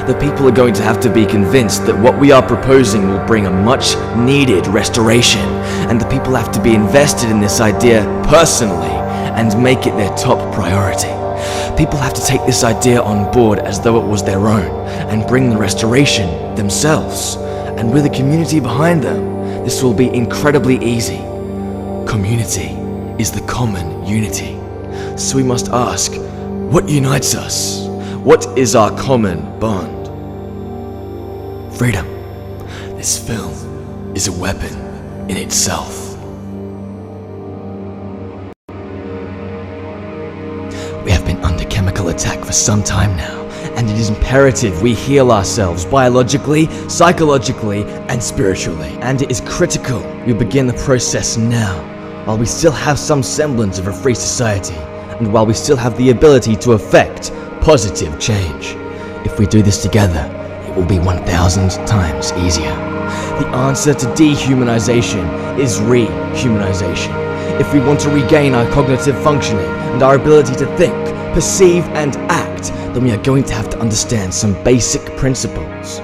The people are going to have to be convinced that what we are proposing will bring a much needed restoration, and the people have to be invested in this idea personally and make it their top priority. People have to take this idea on board as though it was their own and bring the restoration themselves. And with a community behind them, this will be incredibly easy. Community is the common unity. So we must ask, what unites us? What is our common bond? Freedom. This film is a weapon in itself. We have been under chemical attack for some time now, and it is imperative we heal ourselves biologically, psychologically, and spiritually. And it is critical we begin the process now, while we still have some semblance of a free society, and while we still have the ability to affect positive change. If we do this together, it will be 1,000 times easier. The answer to dehumanization is rehumanization. If we want to regain our cognitive functioning and our ability to think, perceive, and act, then we are going to have to understand some basic principles.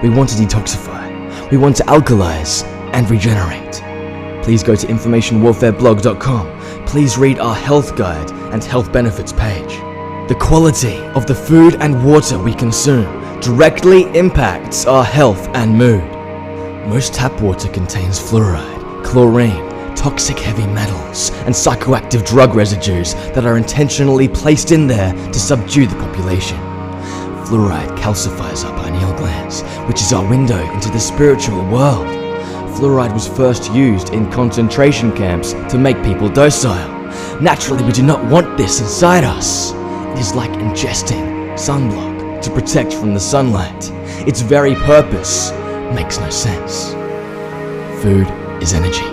We want to detoxify, we want to alkalize, and regenerate. Please go to informationwarfareblog.com. Please read our health guide and health benefits page. The quality of the food and water we consume directly impacts our health and mood. Most tap water contains fluoride, chlorine, toxic heavy metals, and psychoactive drug residues that are intentionally placed in there to subdue the population. Fluoride calcifies our pineal glands, which is our window into the spiritual world. Fluoride was first used in concentration camps to make people docile. Naturally, we do not want this inside us. It is like ingesting sunblock to protect from the sunlight. Its very purpose makes no sense. Food is energy.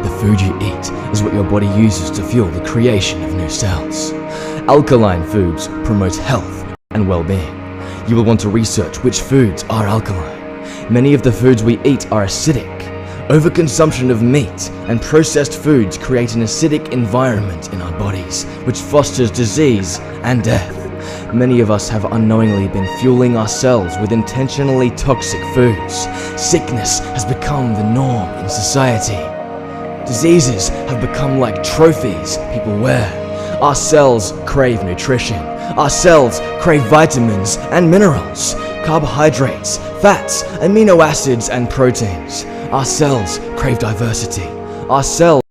The food you eat is what your body uses to fuel the creation of new cells. Alkaline foods promote health and well-being. You will want to research which foods are alkaline. Many of the foods we eat are acidic. Overconsumption of meat and processed foods create an acidic environment in our bodies, which fosters disease and death. Many of us have unknowingly been fueling ourselves with intentionally toxic foods. Sickness has become the norm in society. Diseases have become like trophies people wear. Our cells crave nutrition. Our cells crave vitamins and minerals, carbohydrates, fats, amino acids, and proteins. Our cells crave diversity. Our cells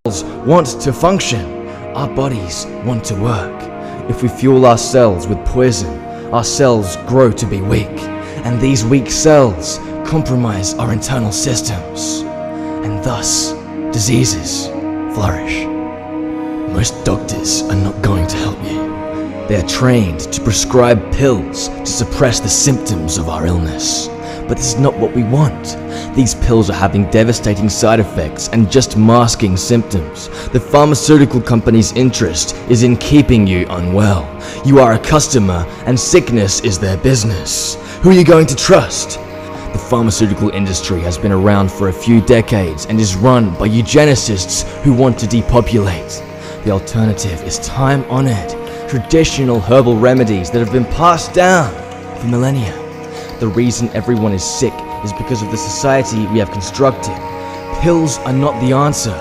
want to function. Our bodies want to work. If we fuel our cells with poison, our cells grow to be weak, and these weak cells compromise our internal systems, and thus diseases flourish. Most doctors are not going to help you. They are trained to prescribe pills to suppress the symptoms of our illness. But this is not what we want. These pills are having devastating side effects and just masking symptoms. The pharmaceutical company's interest is in keeping you unwell. You are a customer and sickness is their business. Who are you going to trust? The pharmaceutical industry has been around for a few decades and is run by eugenicists who want to depopulate. The alternative is time-honored, traditional herbal remedies that have been passed down for millennia. The reason everyone is sick is because of the society we have constructed. Pills are not the answer.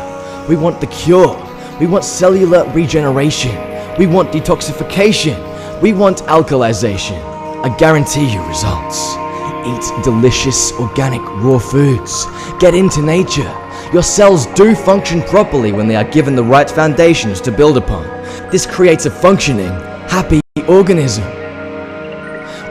We want the cure. We want cellular regeneration. We want detoxification. We want alkalization. I guarantee you results. Eat delicious organic raw foods. Get into nature. Your cells do function properly when they are given the right foundations to build upon. This creates a functioning, happy organism.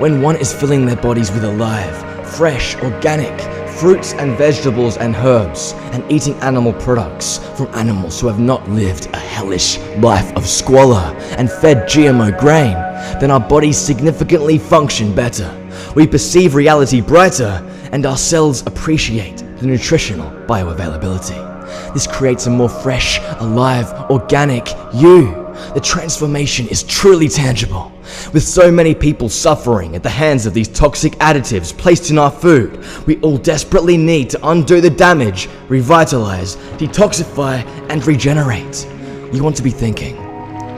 When one is filling their bodies with alive, fresh, organic fruits and vegetables and herbs, and eating animal products from animals who have not lived a hellish life of squalor and fed GMO grain, then our bodies significantly function better. We perceive reality brighter, and our cells appreciate the nutritional bioavailability. This creates a more fresh, alive, organic you. The transformation is truly tangible. With so many people suffering at the hands of these toxic additives placed in our food, we all desperately need to undo the damage, revitalize, detoxify, and regenerate. You want to be thinking,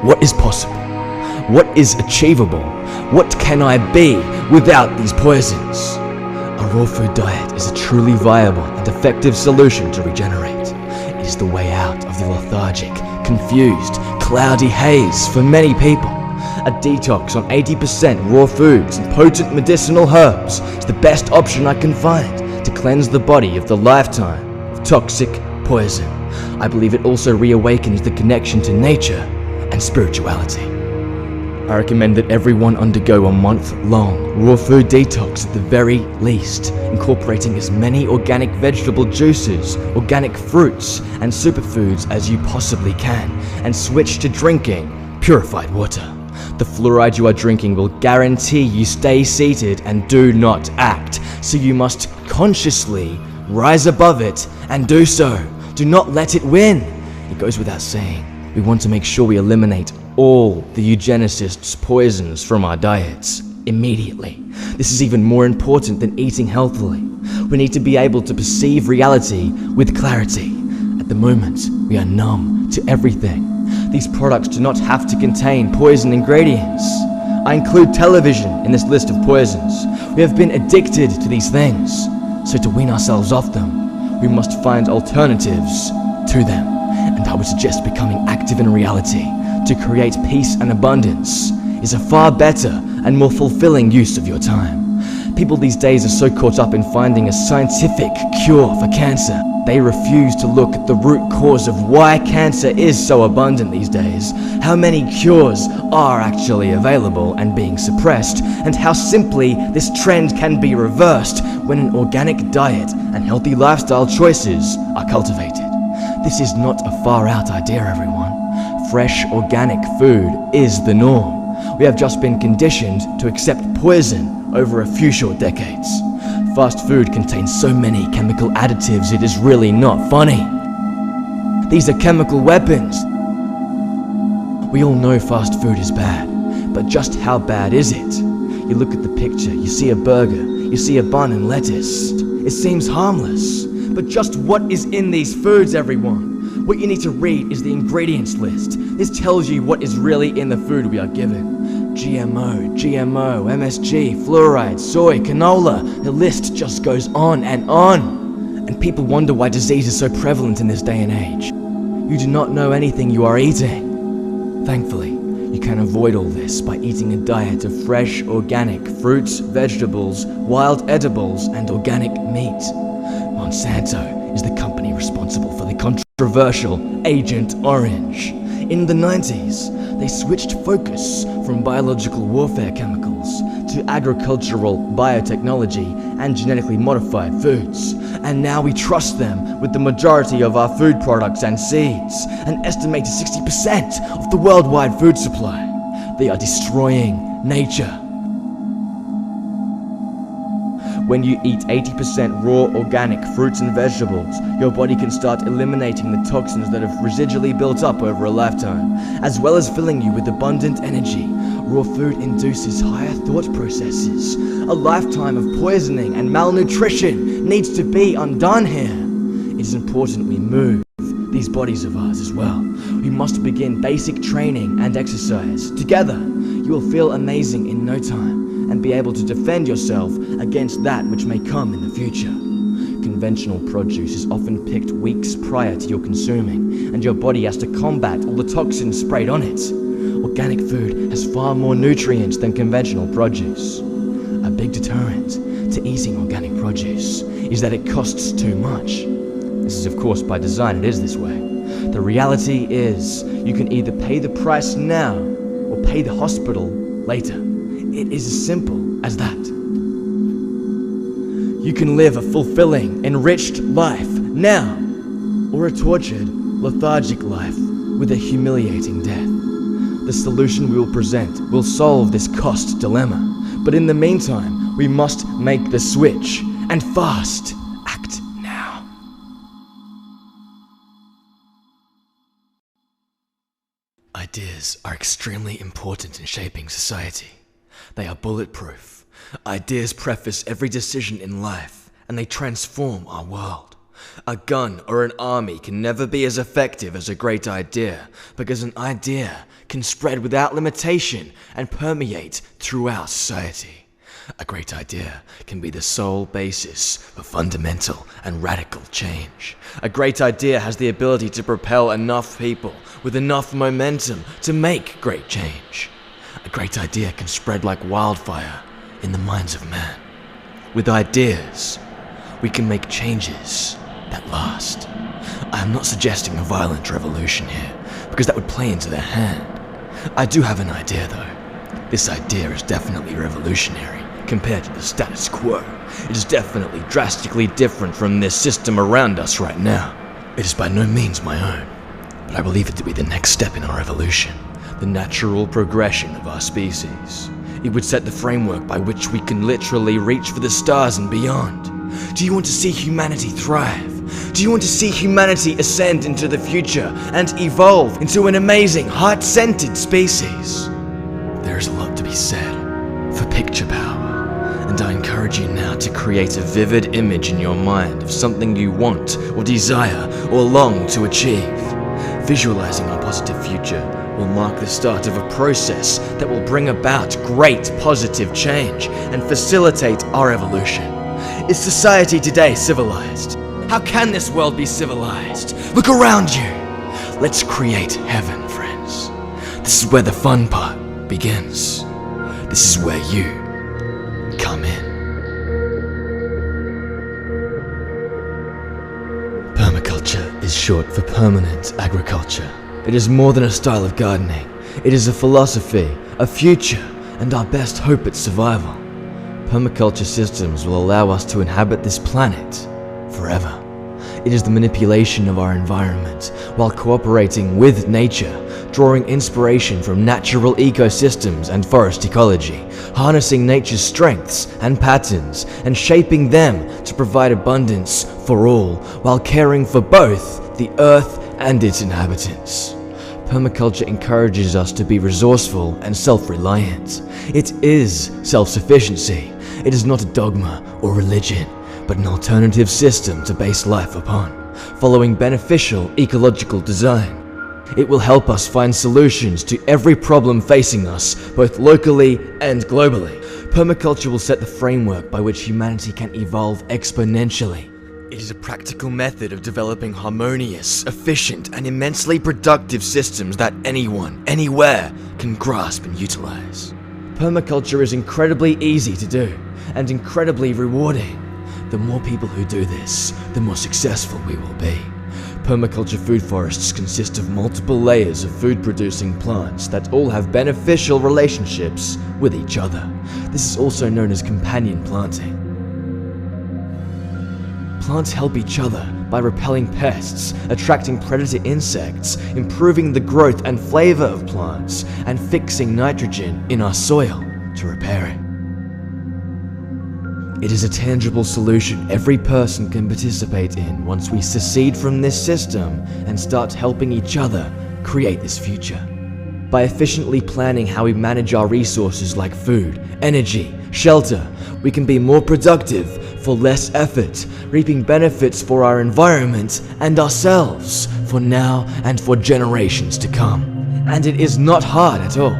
what is possible? What is achievable? What can I be without these poisons? A raw food diet is a truly viable and effective solution to regenerate. It is the way out of the lethargic, confused, cloudy haze for many people. A detox on 80% raw foods and potent medicinal herbs is the best option I can find to cleanse the body of the lifetime of toxic poison. I believe it also reawakens the connection to nature and spirituality. I recommend that everyone undergo a month-long raw food detox at the very least, incorporating as many organic vegetable juices, organic fruits, and superfoods as you possibly can, and switch to drinking purified water. The fluoride you are drinking will guarantee you stay seated and do not act, so you must consciously rise above it and do so. Do not let it win. It goes without saying, We want to make sure we eliminate all the eugenicists' poisons from our diets immediately. This is even more important than eating healthily. We need to be able to perceive reality with clarity. At the moment, we are numb to everything. These products do not have to contain poison ingredients. I include television in this list of poisons. We have been addicted to these things, so to wean ourselves off them, we must find alternatives to them. And I would suggest becoming active in reality to create peace and abundance is a far better and more fulfilling use of your time. People these days are so caught up in finding a scientific cure for cancer. They refuse to look at the root cause of why cancer is so abundant these days, how many cures are actually available and being suppressed, and how simply this trend can be reversed when an organic diet and healthy lifestyle choices are cultivated. This is not a far-out idea, everyone. Fresh, organic food is the norm. We have just been conditioned to accept poison over a few short decades. Fast food contains so many chemical additives, it is really not funny. These are chemical weapons. We all know fast food is bad, but just how bad is it? You look at the picture, you see a burger, you see a bun and lettuce. It seems harmless, but just what is in these foods, everyone? What you need to read is the ingredients list. This tells you what is really in the food we are given. GMO, MSG, fluoride, soy, canola. The list just goes on. And people wonder why disease is so prevalent in this day and age. You do not know anything you are eating. Thankfully, you can avoid all this by eating a diet of fresh, organic fruits, vegetables, wild edibles, and organic meat. Monsanto is the company responsible for the controversial Agent Orange. In the 90s, they switched focus from biological warfare chemicals to agricultural biotechnology and genetically modified foods. And now we trust them with the majority of our food products and seeds, an estimated 60% of the worldwide food supply. They are destroying nature. When you eat 80% raw organic fruits and vegetables, your body can start eliminating the toxins that have residually built up over a lifetime, as well as filling you with abundant energy. Raw food induces higher thought processes. A lifetime of poisoning and malnutrition needs to be undone here. It is important we move these bodies of ours as well. We must begin basic training and exercise. Together, you will feel amazing in no time and be able to defend yourself against that which may come in the future. Conventional produce is often picked weeks prior to your consuming, and your body has to combat all the toxins sprayed on it. Organic food has far more nutrients than conventional produce. A big deterrent to eating organic produce is that it costs too much. This is of course by design, it is this way. The reality is you can either pay the price now or pay the hospital later. It is as simple as that. You can live a fulfilling, enriched life now, or a tortured, lethargic life with a humiliating death. The solution we will present will solve this cost dilemma, but in the meantime, we must make the switch, and fast. Act now. Ideas are extremely important in shaping society. They are bulletproof. Ideas preface every decision in life, and they transform our world. A gun or an army can never be as effective as a great idea, because an idea can spread without limitation and permeate throughout society. A great idea can be the sole basis for fundamental and radical change. A great idea has the ability to propel enough people with enough momentum to make great change. A great idea can spread like wildfire in the minds of man. With ideas, we can make changes that last. I am not suggesting a violent revolution here, because that would play into their hand. I do have an idea though. This idea is definitely revolutionary compared to the status quo. It is definitely drastically different from this system around us right now. It is by no means my own, but I believe it to be the next step in our evolution. The natural progression of our species. It would set the framework by which we can literally reach for the stars and beyond. Do you want to see humanity thrive? Do you want to see humanity ascend into the future and evolve into an amazing, heart-centered species? There is a lot to be said for picture power, and I encourage you now to create a vivid image in your mind of something you want or desire or long to achieve. Visualizing our positive future will mark the start of a process that will bring about great positive change and facilitate our evolution. Is society today civilized? How can this world be civilized? Look around you. Let's create heaven, friends. This is where the fun part begins. This is where you come in. Permaculture is short for permanent agriculture. It is more than a style of gardening. It is a philosophy, a future, and our best hope at survival. Permaculture systems will allow us to inhabit this planet forever. It is the manipulation of our environment while cooperating with nature, drawing inspiration from natural ecosystems and forest ecology, harnessing nature's strengths and patterns and shaping them to provide abundance for all while caring for both the earth and its inhabitants. Permaculture encourages us to be resourceful and self-reliant. It is self-sufficiency. It is not a dogma or religion, but an alternative system to base life upon, following beneficial ecological design. It will help us find solutions to every problem facing us, both locally and globally. Permaculture will set the framework by which humanity can evolve exponentially. It is a practical method of developing harmonious, efficient, and immensely productive systems that anyone, anywhere, can grasp and utilize. Permaculture is incredibly easy to do, and incredibly rewarding. The more people who do this, the more successful we will be. Permaculture food forests consist of multiple layers of food-producing plants that all have beneficial relationships with each other. This is also known as companion planting. Plants help each other by repelling pests, attracting predator insects, improving the growth and flavor of plants, and fixing nitrogen in our soil to repair it. It is a tangible solution every person can participate in once we secede from this system and start helping each other create this future. By efficiently planning how we manage our resources like food, energy, shelter, we can be more productive for less effort, reaping benefits for our environment and ourselves for now and for generations to come. And it is not hard at all.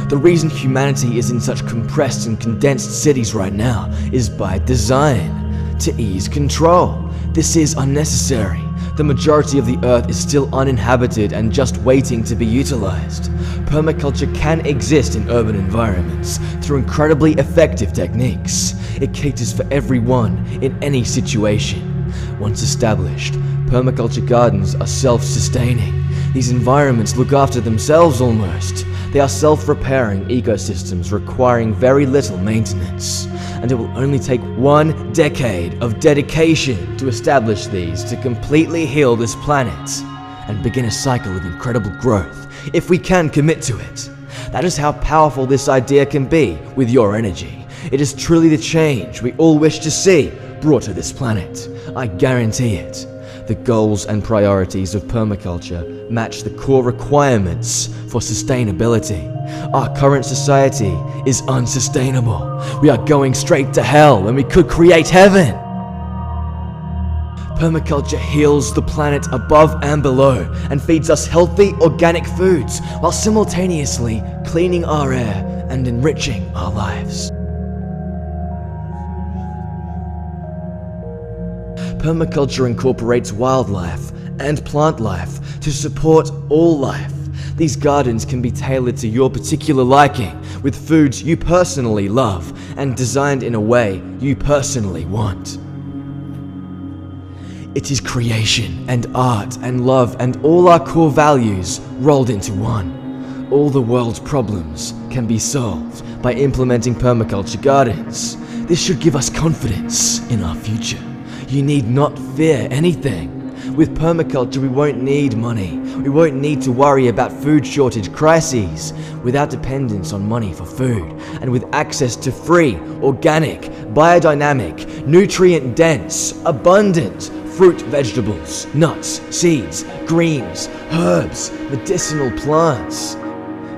The reason humanity is in such compressed and condensed cities right now is by design, to ease control. This is unnecessary. The majority of the earth is still uninhabited and just waiting to be utilized. Permaculture can exist in urban environments through incredibly effective techniques. It caters for everyone in any situation. Once established, permaculture gardens are self-sustaining. These environments look after themselves almost. They are self-repairing ecosystems requiring very little maintenance, and it will only take 1 decade of dedication to establish these to completely heal this planet and begin a cycle of incredible growth if we can commit to it. That is how powerful this idea can be with your energy. It is truly the change we all wish to see brought to this planet. I guarantee it. The goals and priorities of permaculture match the core requirements for sustainability. Our current society is unsustainable. We are going straight to hell and we could create heaven. Permaculture heals the planet above and below and feeds us healthy organic foods while simultaneously cleaning our air and enriching our lives. Permaculture incorporates wildlife and plant life to support all life. These gardens can be tailored to your particular liking, with foods you personally love and designed in a way you personally want. It is creation and art and love and all our core values rolled into one. All the world's problems can be solved by implementing permaculture gardens. This should give us confidence in our future. You need not fear anything. With permaculture, we won't need money. We won't need to worry about food shortage crises. Without dependence on money for food, and with access to free, organic, biodynamic, nutrient-dense, abundant, Fruit, vegetables, nuts, seeds, greens, herbs, medicinal plants.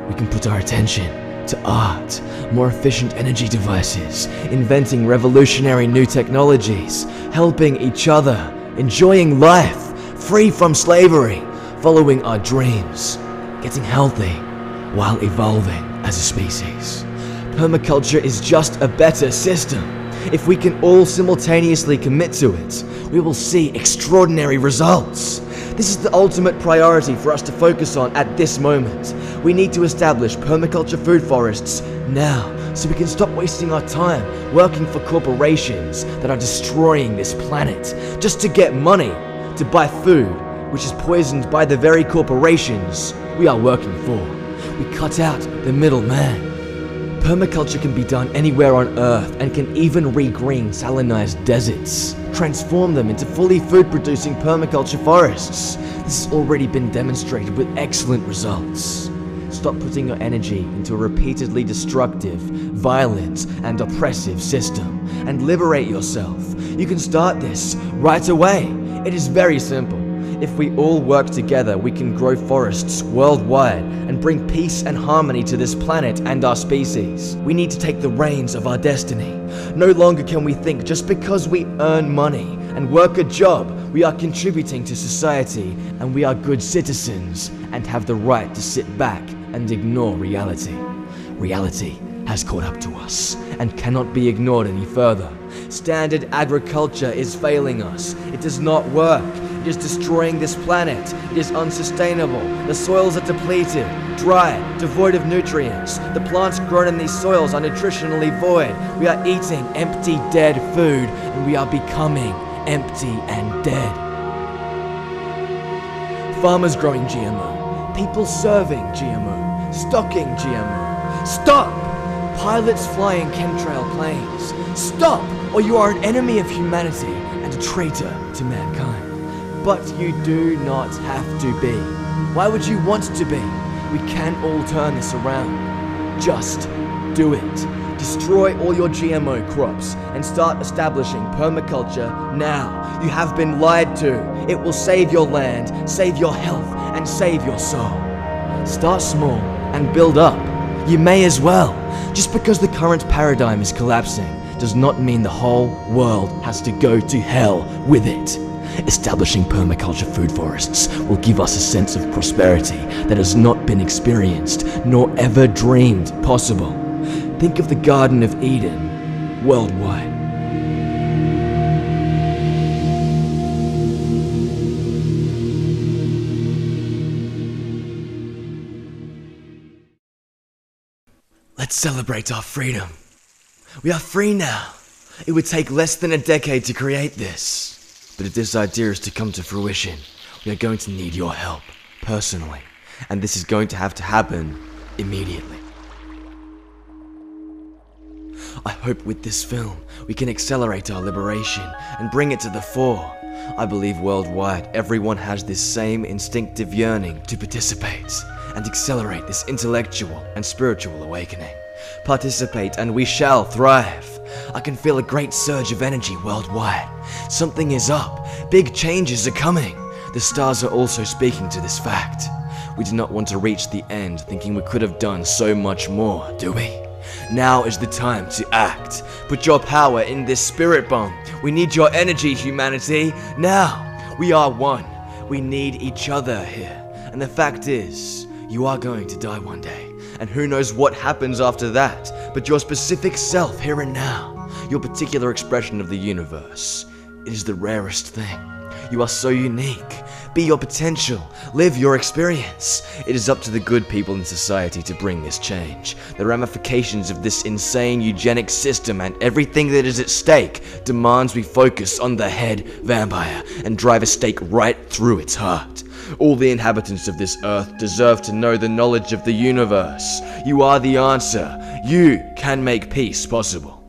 We can put our attention to art, more efficient energy devices, inventing revolutionary new technologies, helping each other, enjoying life, free from slavery, following our dreams, getting healthy while evolving as a species. Permaculture is just a better system. If we can all simultaneously commit to it, we will see extraordinary results. This is the ultimate priority for us to focus on at this moment. We need to establish permaculture food forests now, so we can stop wasting our time working for corporations that are destroying this planet just to get money to buy food, which is poisoned by the very corporations we are working for. We cut out the middleman. Permaculture can be done anywhere on Earth and can even regreen salinized deserts, transform them into fully food-producing permaculture forests. This has already been demonstrated with excellent results. Stop putting your energy into a repeatedly destructive, violent, and oppressive system and liberate yourself. You can start this right away. It is very simple. If we all work together, we can grow forests worldwide and bring peace and harmony to this planet and our species. We need to take the reins of our destiny. No longer can we think just because we earn money and work a job, we are contributing to society and we are good citizens and have the right to sit back and ignore reality. Reality has caught up to us and cannot be ignored any further. Standard agriculture is failing us. It does not work. It is destroying this planet. It is unsustainable. The soils are depleted, dry, devoid of nutrients. The plants grown in these soils are nutritionally void. We are eating empty, dead food, and we are becoming empty and dead. Farmers growing GMO, people serving GMO, stocking GMO. Stop! Pilots flying chemtrail planes. Stop, or you are an enemy of humanity and a traitor to mankind. But you do not have to be. Why would you want to be? We can all turn this around. Just do it. Destroy all your GMO crops and start establishing permaculture now. You have been lied to. It will save your land, save your health, and save your soul. Start small and build up. You may as well. Just because the current paradigm is collapsing does not mean the whole world has to go to hell with it. Establishing permaculture food forests will give us a sense of prosperity that has not been experienced nor ever dreamed possible. Think of the Garden of Eden worldwide. Let's celebrate our freedom. We are free now. It would take less than a decade to create this. But if this idea is to come to fruition, we are going to need your help, personally. And this is going to have to happen immediately. I hope with this film, we can accelerate our liberation and bring it to the fore. I believe worldwide, everyone has this same instinctive yearning to participate and accelerate this intellectual and spiritual awakening. Participate and we shall thrive. I can feel a great surge of energy worldwide. Something is up. Big changes are coming. The stars are also speaking to this fact. We do not want to reach the end thinking we could have done so much more, do we? Now is the time to act. Put your power in this spirit bomb. We need your energy, humanity. Now, we are one. We need each other here. And the fact is, you are going to die one day. And who knows what happens after that, but your specific self here and now, your particular expression of the universe, it is the rarest thing. You are so unique. Be your potential. Live your experience. It is up to the good people in society to bring this change. The ramifications of this insane eugenic system and everything that is at stake demands we focus on the head vampire and drive a stake right through its heart. All the inhabitants of this earth deserve to know the knowledge of the universe. You are the answer. You can make peace possible.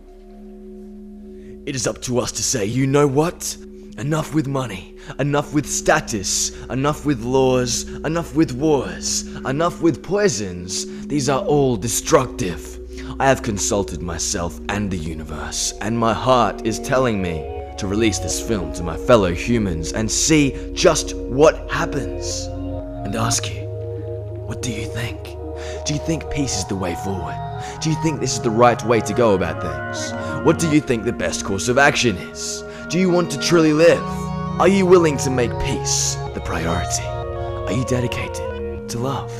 It is up to us to say, you know what? Enough with money, enough with status, enough with laws, enough with wars, enough with poisons. These are all destructive. I have consulted myself and the universe, and my heart is telling me to release this film to my fellow humans and see just what happens. And ask you, what do you think? Do you think peace is the way forward? Do you think this is the right way to go about things? What do you think the best course of action is? Do you want to truly live? Are you willing to make peace the priority? Are you dedicated to love?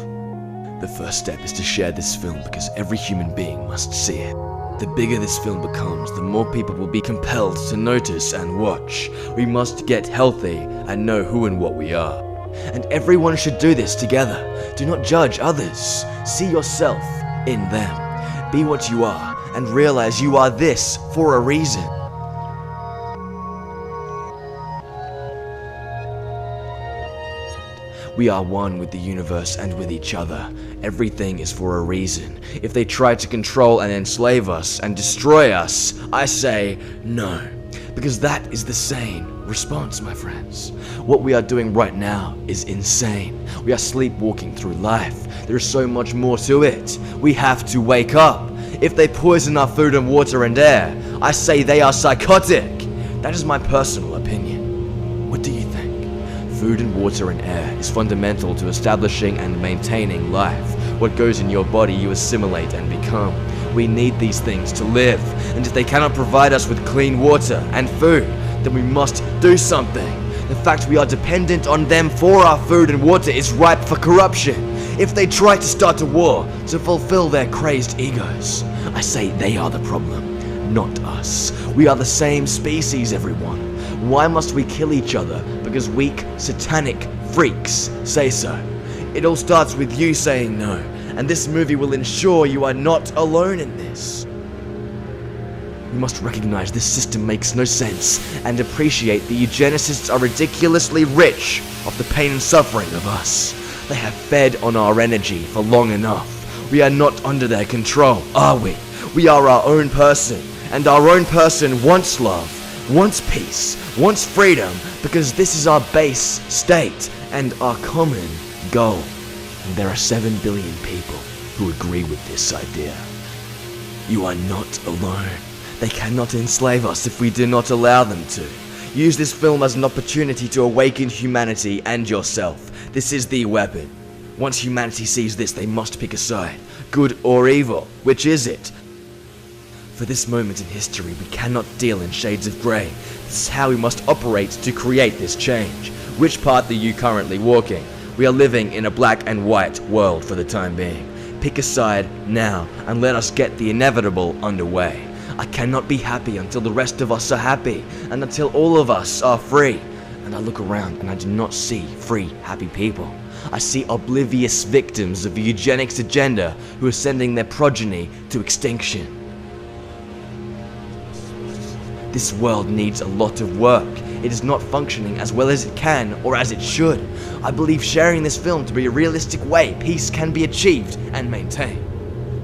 The first step is to share this film because every human being must see it. The bigger this film becomes, the more people will be compelled to notice and watch. We must get healthy and know who and what we are. And everyone should do this together. Do not judge others. See yourself in them. Be what you are and realize you are this for a reason. We are one with the universe and with each other. Everything is for a reason. If they try to control and enslave us and destroy us, I say no. Because that is the sane response, my friends. What we are doing right now is insane. We are sleepwalking through life. There is so much more to it. We have to wake up. If they poison our food and water and air, I say they are psychotic. That is my personal opinion. What do you think? Food and water and air is fundamental to establishing and maintaining life. What goes in your body you assimilate and become. We need these things to live, and if they cannot provide us with clean water and food, then we must do something. The fact we are dependent on them for our food and water is ripe for corruption. If they try to start a war to fulfill their crazed egos, I say they are the problem, not us. We are the same species, everyone. Why must we kill each other because weak, satanic freaks say so? It all starts with you saying no, and this movie will ensure you are not alone in this. We must recognize this system makes no sense and appreciate the eugenicists are ridiculously rich off the pain and suffering of us. They have fed on our energy for long enough. We are not under their control, are we? We are our own person, and our own person wants love, wants peace, wants freedom, because this is our base state and our common goal. And there are 7 billion people who agree with this idea. You are not alone. They cannot enslave us if we do not allow them to. Use this film as an opportunity to awaken humanity and yourself. This is the weapon. Once humanity sees this, they must pick a side. Good or evil. Which is it? For this moment in history, we cannot deal in shades of grey. This is how we must operate to create this change. Which path are you currently walking? We are living in a black and white world for the time being. Pick a side now and let us get the inevitable underway. I cannot be happy until the rest of us are happy, and until all of us are free. And I look around and I do not see free, happy people. I see oblivious victims of the eugenics agenda who are sending their progeny to extinction. This world needs a lot of work. It is not functioning as well as it can or as it should. I believe sharing this film to be a realistic way peace can be achieved and maintained.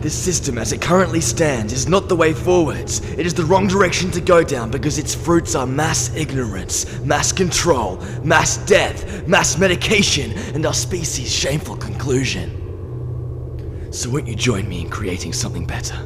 This system as it currently stands is not the way forwards. It is the wrong direction to go down because its fruits are mass ignorance, mass control, mass death, mass medication, and our species' shameful conclusion. So won't you join me in creating something better?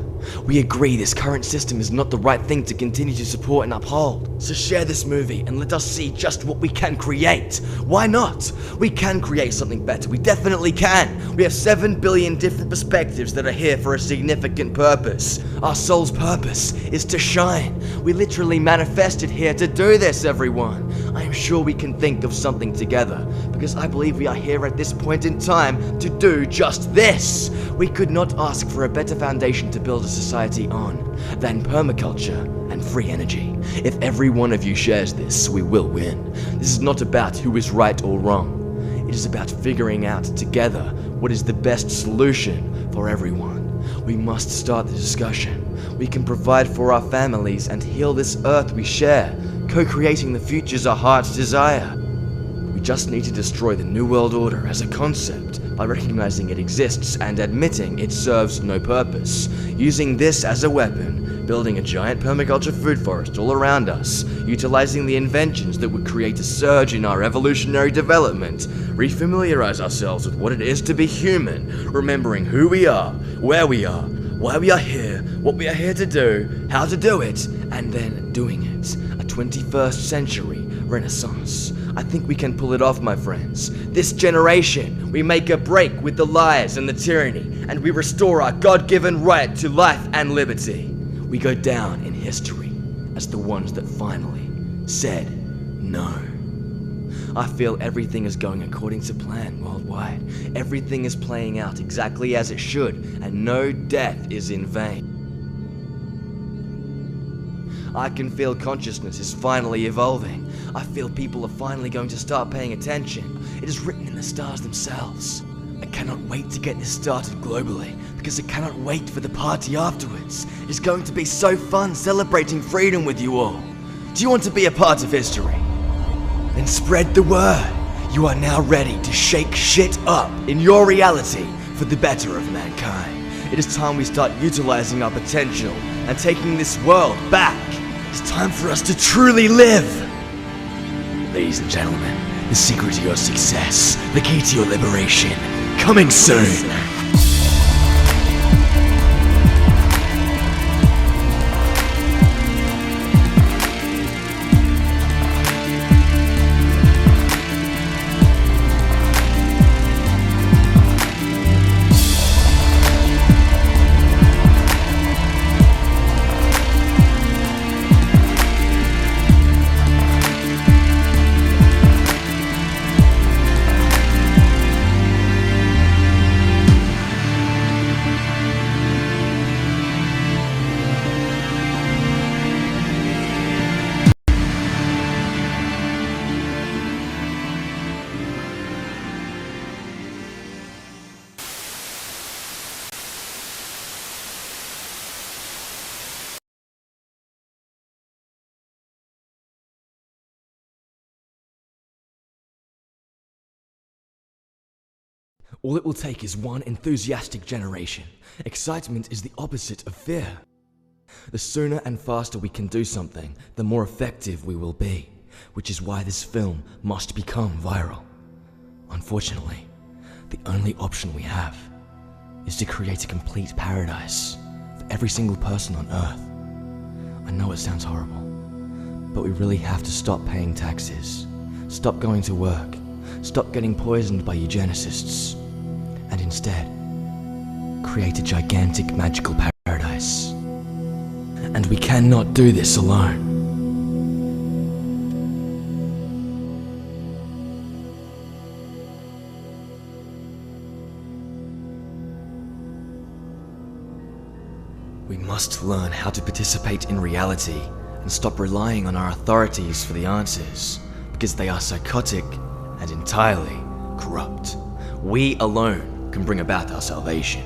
We agree this current system is not the right thing to continue to support and uphold. So share this movie and let us see just what we can create. Why not? We can create something better. We definitely can. We have 7 billion different perspectives that are here for a significant purpose. Our soul's purpose is to shine. We literally manifested here to do this, everyone. I am sure we can think of something together because I believe we are here at this point in time to do just this. We could not ask for a better foundation to build a society on than permaculture and free energy. If every one of you shares this, we will win. This is not about who is right or wrong. It is about figuring out together what is the best solution for everyone. We must start the discussion. We can provide for our families and heal this earth we share, co-creating the futures our hearts desire. We just need to destroy the New World Order as a concept by recognizing it exists and admitting it serves no purpose. Using this as a weapon, building a giant permaculture food forest all around us, utilizing the inventions that would create a surge in our evolutionary development, refamiliarize ourselves with what it is to be human, remembering who we are, where we are, why we are here, what we are here to do, how to do it, and then doing it. A 21st century renaissance. I think we can pull it off, my friends. This generation, we make a break with the lies and the tyranny, and we restore our God-given right to life and liberty. We go down in history as the ones that finally said no. I feel everything is going according to plan worldwide. Everything is playing out exactly as it should, and no death is in vain. I can feel consciousness is finally evolving. I feel people are finally going to start paying attention. It is written in the stars themselves. I cannot wait to get this started globally, because I cannot wait for the party afterwards. It's going to be so fun celebrating freedom with you all. Do you want to be a part of history? Then spread the word. You are now ready to shake shit up in your reality for the better of mankind. It is time we start utilizing our potential and taking this world back. It's time for us to truly live. Ladies and gentlemen, the secret to your success, the key to your liberation, coming soon. All it will take is one enthusiastic generation. Excitement is the opposite of fear. The sooner and faster we can do something, the more effective we will be, which is why this film must become viral. Unfortunately, the only option we have is to create a complete paradise for every single person on Earth. I know it sounds horrible, but we really have to stop paying taxes, stop going to work, stop getting poisoned by eugenicists, and instead, create a gigantic magical paradise. And we cannot do this alone. We must learn how to participate in reality and stop relying on our authorities for the answers, because they are psychotic and entirely corrupt. We alone can bring about our salvation.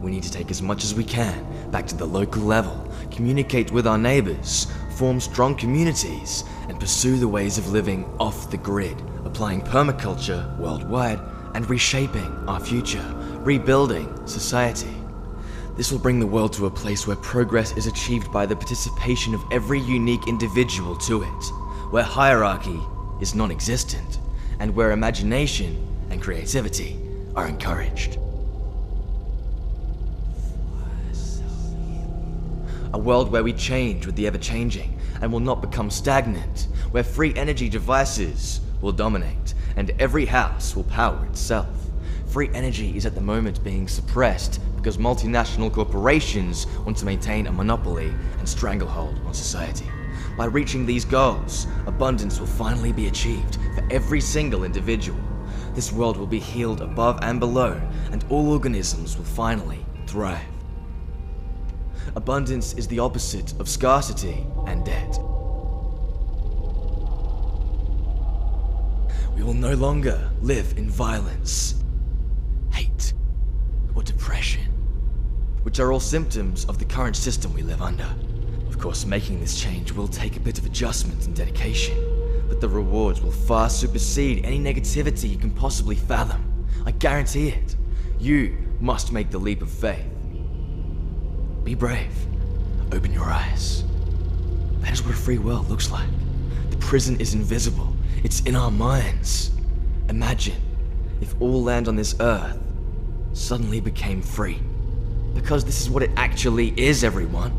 We need to take as much as we can back to the local level, communicate with our neighbors, form strong communities, and pursue the ways of living off the grid, applying permaculture worldwide and reshaping our future, rebuilding society. This will bring the world to a place where progress is achieved by the participation of every unique individual to it, where hierarchy is non-existent, and where imagination and creativity are encouraged. A world where we change with the ever-changing and will not become stagnant, where free energy devices will dominate and every house will power itself. Free energy is at the moment being suppressed because multinational corporations want to maintain a monopoly and stranglehold on society. By reaching these goals, abundance will finally be achieved for every single individual. This world will be healed above and below, and all organisms will finally thrive. Abundance is the opposite of scarcity and debt. We will no longer live in violence, hate, or depression, which are all symptoms of the current system we live under. Of course, making this change will take a bit of adjustment and dedication, but the rewards will far supersede any negativity you can possibly fathom. I guarantee it. You must make the leap of faith. Be brave. Open your eyes. That is what a free world looks like. The prison is invisible. It's in our minds. Imagine if all land on this earth suddenly became free. Because this is what it actually is, everyone.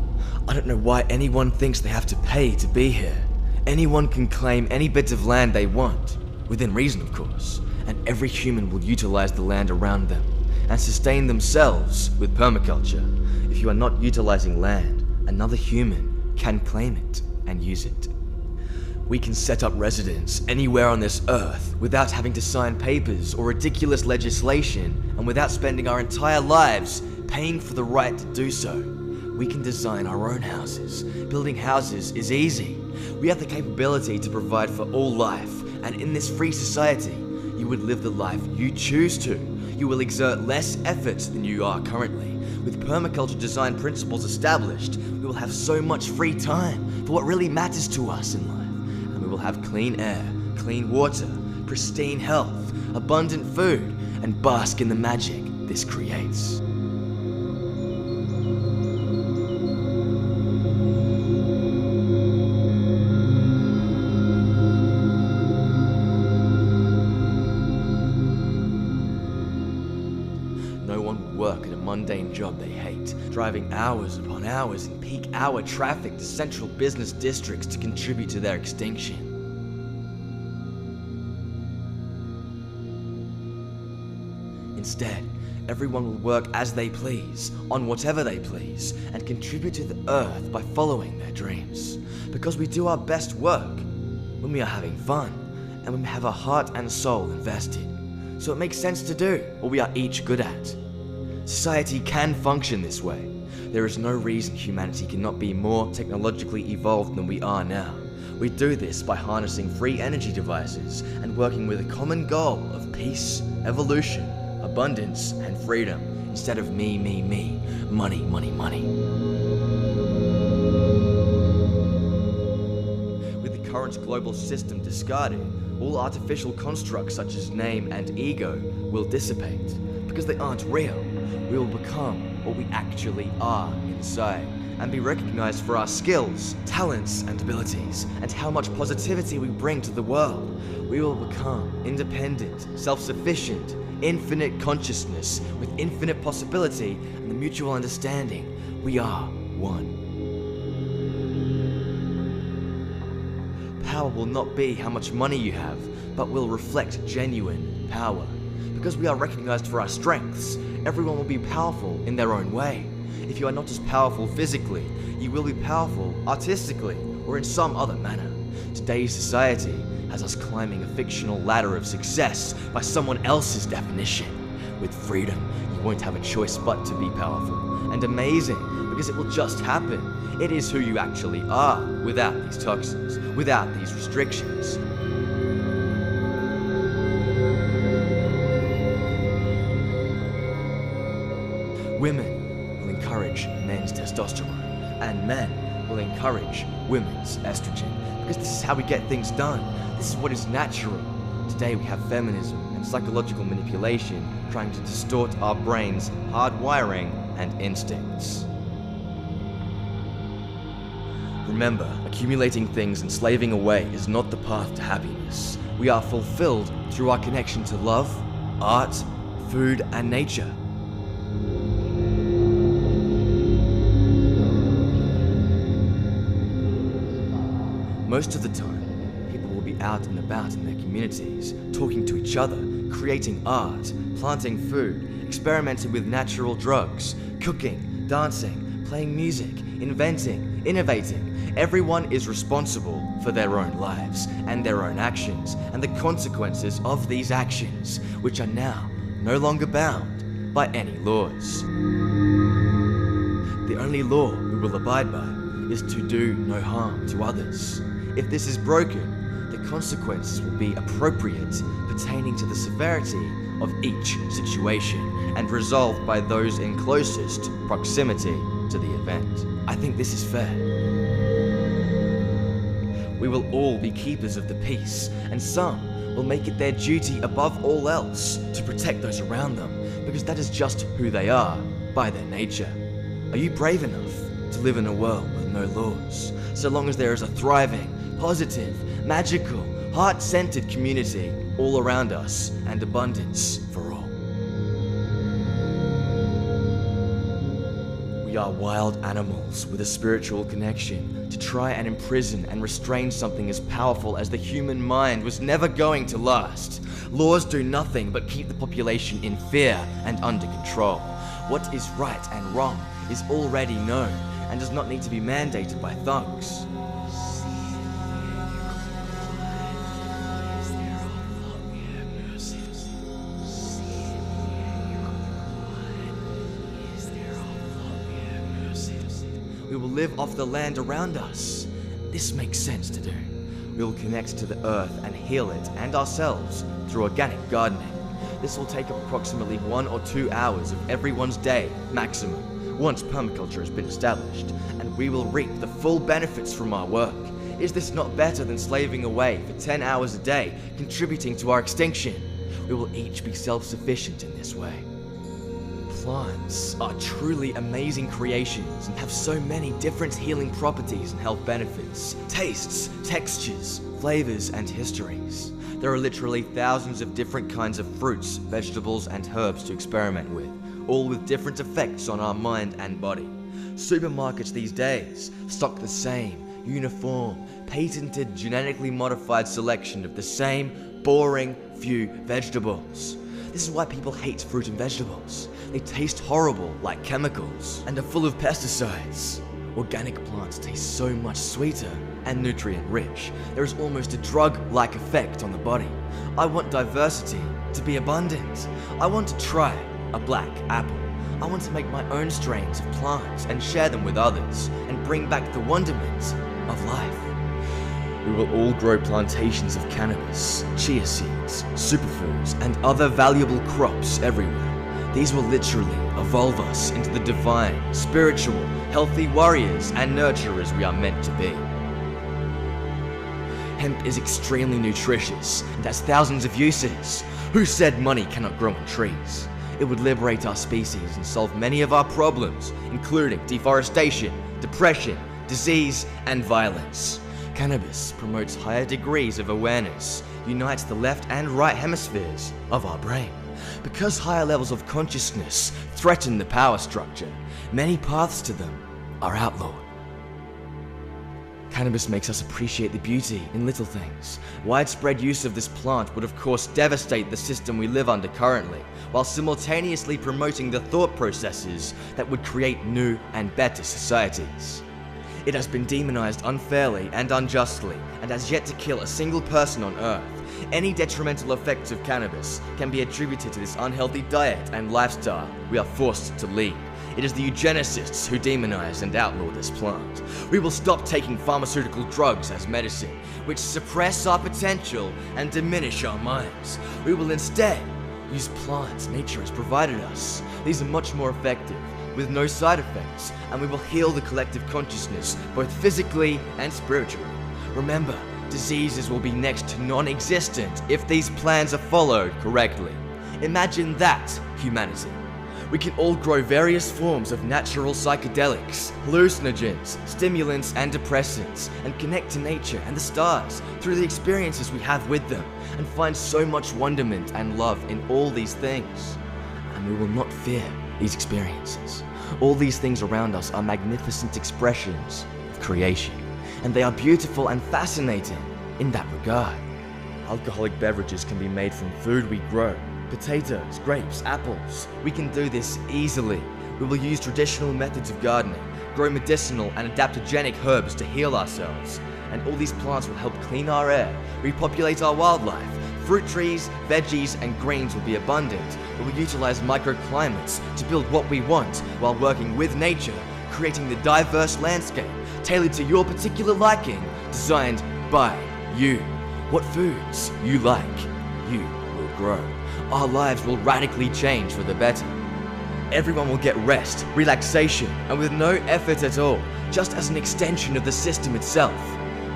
I don't know why anyone thinks they have to pay to be here. Anyone can claim any bit of land they want, within reason of course, and every human will utilize the land around them and sustain themselves with permaculture. If you are not utilizing land, another human can claim it and use it. We can set up residence anywhere on this earth without having to sign papers or ridiculous legislation, and without spending our entire lives paying for the right to do so. We can design our own houses. Building houses is easy. We have the capability to provide for all life, and in this free society, you would live the life you choose to. You will exert less effort than you are currently. With permaculture design principles established, we will have so much free time for what really matters to us in life. And we will have clean air, clean water, pristine health, abundant food, and bask in the magic this creates. No one would work at a mundane job they hate, driving hours upon hours in peak hour traffic to central business districts to contribute to their extinction. Instead, everyone will work as they please, on whatever they please, and contribute to the earth by following their dreams. Because we do our best work when we are having fun, and when we have our heart and soul invested. So it makes sense to do what we are each good at. Society can function this way. There is no reason humanity cannot be more technologically evolved than we are now. We do this by harnessing free energy devices and working with a common goal of peace, evolution, abundance, and freedom, instead of me, money, money, money. With the current global system discarded, all artificial constructs such as name and ego will dissipate. Because they aren't real, we will become what we actually are inside, and be recognized for our skills, talents, and abilities, and how much positivity we bring to the world. We will become independent, self-sufficient, infinite consciousness with infinite possibility and the mutual understanding we are one. Power will not be how much money you have, but will reflect genuine power. Because we are recognized for our strengths, everyone will be powerful in their own way. If you are not as powerful physically, you will be powerful artistically or in some other manner. Today's society has us climbing a fictional ladder of success by someone else's definition. With freedom, you won't have a choice but to be powerful and amazing, because it will just happen. It is who you actually are, without these toxins, without these restrictions. Women will encourage men's testosterone, and men will encourage women's estrogen, because this is how we get things done. This is what is natural. Today we have feminism and psychological manipulation trying to distort our brains' hardwiring and instincts. Remember, accumulating things and slaving away is not the path to happiness. We are fulfilled through our connection to love, art, food, and nature. Most of the time, people will be out and about in their communities, talking to each other, creating art, planting food, experimenting with natural drugs, cooking, dancing, playing music, inventing, innovating. Everyone is responsible for their own lives and their own actions and the consequences of these actions, which are now no longer bound by any laws. The only law we will abide by is to do no harm to others. If this is broken, the consequences will be appropriate, pertaining to the severity of each situation, and resolved by those in closest proximity to the event. I think this is fair. We will all be keepers of the peace, and some will make it their duty above all else to protect those around them, because that is just who they are by their nature. Are you brave enough to live in a world with no laws, so long as there is a thriving, positive, magical, heart-centered community all around us and abundance for all? We are wild animals with a spiritual connection. To try and imprison and restrain something as powerful as the human mind was never going to last. Laws do nothing but keep the population in fear and under control. What is right and wrong is already known and does not need to be mandated by thugs. We will live off the land around us. This makes sense to do. We will connect to the earth and heal it and ourselves through organic gardening. This will take up approximately 1 or 2 hours of everyone's day, maximum, once permaculture has been established, and we will reap the full benefits from our work. Is this not better than slaving away for 10 hours a day, contributing to our extinction? We will each be self-sufficient in this way. Plants are truly amazing creations and have so many different healing properties and health benefits, tastes, textures, flavors, and histories. There are literally thousands of different kinds of fruits, vegetables, and herbs to experiment with, all with different effects on our mind and body. Supermarkets these days stock the same, uniform, patented, genetically modified selection of the same boring few vegetables. This is why people hate fruit and vegetables. They taste horrible, like chemicals, and are full of pesticides. Organic plants taste so much sweeter and nutrient-rich. There is almost a drug-like effect on the body. I want diversity to be abundant. I want to try a black apple. I want to make my own strains of plants and share them with others and bring back the wonderment of life. We will all grow plantations of cannabis, chia seeds, superfoods, and other valuable crops everywhere. These will literally evolve us into the divine, spiritual, healthy warriors and nurturers we are meant to be. Hemp is extremely nutritious and has thousands of uses. Who said money cannot grow on trees? It would liberate our species and solve many of our problems, including deforestation, depression, disease, and violence. Cannabis promotes higher degrees of awareness, unites the left and right hemispheres of our brain. Because higher levels of consciousness threaten the power structure, many paths to them are outlawed. Cannabis makes us appreciate the beauty in little things. Widespread use of this plant would of course devastate the system we live under currently, while simultaneously promoting the thought processes that would create new and better societies. It has been demonized unfairly and unjustly, and has yet to kill a single person on Earth. Any detrimental effects of cannabis can be attributed to this unhealthy diet and lifestyle we are forced to lead. It is the eugenicists who demonize and outlaw this plant. We will stop taking pharmaceutical drugs as medicine, which suppress our potential and diminish our minds. We will instead use plants nature has provided us. These are much more effective, with no side effects, and we will heal the collective consciousness, both physically and spiritually. Remember, diseases will be next to non-existent if these plans are followed correctly. Imagine that, humanity. We can all grow various forms of natural psychedelics, hallucinogens, stimulants, and depressants, and connect to nature and the stars through the experiences we have with them, and find so much wonderment and love in all these things. And we will not fear these experiences. All these things around us are magnificent expressions of creation, and they are beautiful and fascinating in that regard. Alcoholic beverages can be made from food we grow. Potatoes, grapes, apples. We can do this easily. We will use traditional methods of gardening, grow medicinal and adaptogenic herbs to heal ourselves, and all these plants will help clean our air, repopulate our wildlife. Fruit trees, veggies, and greens will be abundant. We will utilize microclimates to build what we want while working with nature, creating the diverse landscape tailored to your particular liking, designed by you. What foods you like, you will grow. Our lives will radically change for the better. Everyone will get rest, relaxation, and with no effort at all, just as an extension of the system itself.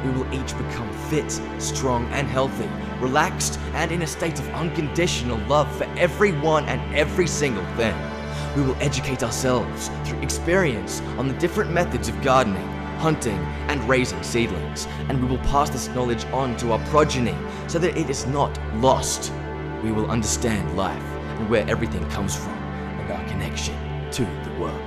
We will each become fit, strong, and healthy, relaxed, and in a state of unconditional love for everyone and every single thing. We will educate ourselves through experience on the different methods of gardening, hunting, and raising seedlings, and we will pass this knowledge on to our progeny so that it is not lost. We will understand life and where everything comes from and our connection to the world.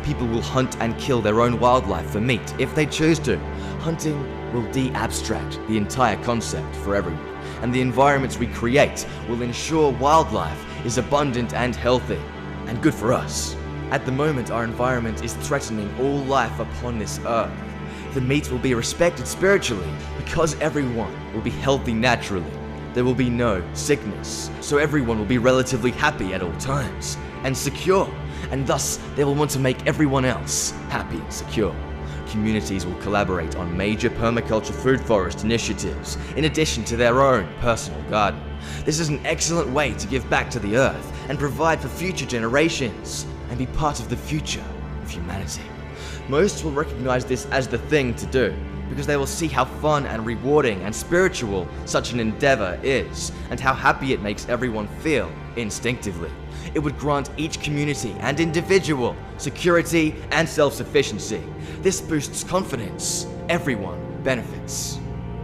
People will hunt and kill their own wildlife for meat if they choose to. Hunting will de-abstract the entire concept for everyone, and the environments we create will ensure wildlife is abundant and healthy, and good for us. At the moment, our environment is threatening all life upon this earth. The meat will be respected spiritually because everyone will be healthy naturally. There will be no sickness, so everyone will be relatively happy at all times and secure, and thus they will want to make everyone else happy and secure. Communities will collaborate on major permaculture food forest initiatives in addition to their own personal garden. This is an excellent way to give back to the earth and provide for future generations and be part of the future of humanity. Most will recognize this as the thing to do because they will see how fun and rewarding and spiritual such an endeavor is and how happy it makes everyone feel instinctively. It would grant each community and individual security and self-sufficiency. This boosts confidence. Everyone benefits.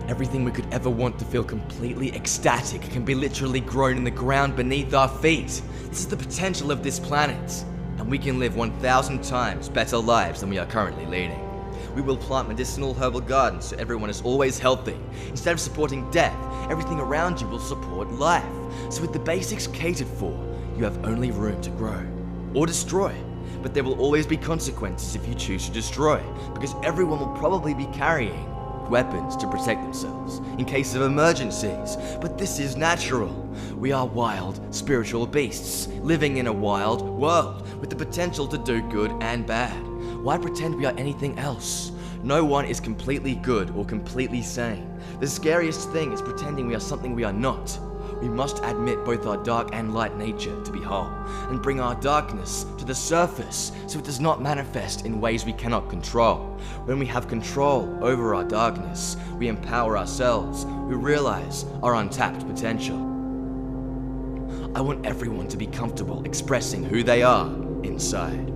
Everything we could ever want to feel completely ecstatic can be literally grown in the ground beneath our feet. This is the potential of this planet, and we can live 1,000 times better lives than we are currently leading. We will plant medicinal herbal gardens so everyone is always healthy. Instead of supporting death, everything around you will support life. So with the basics catered for, you have only room to grow or destroy. But there will always be consequences if you choose to destroy, because everyone will probably be carrying weapons to protect themselves in case of emergencies. But this is natural. We are wild, spiritual beasts living in a wild world with the potential to do good and bad. Why pretend we are anything else? No one is completely good or completely sane. The scariest thing is pretending we are something we are not. We must admit both our dark and light nature to be whole, and bring our darkness to the surface so it does not manifest in ways we cannot control. When we have control over our darkness, we empower ourselves, we realize our untapped potential. I want everyone to be comfortable expressing who they are inside.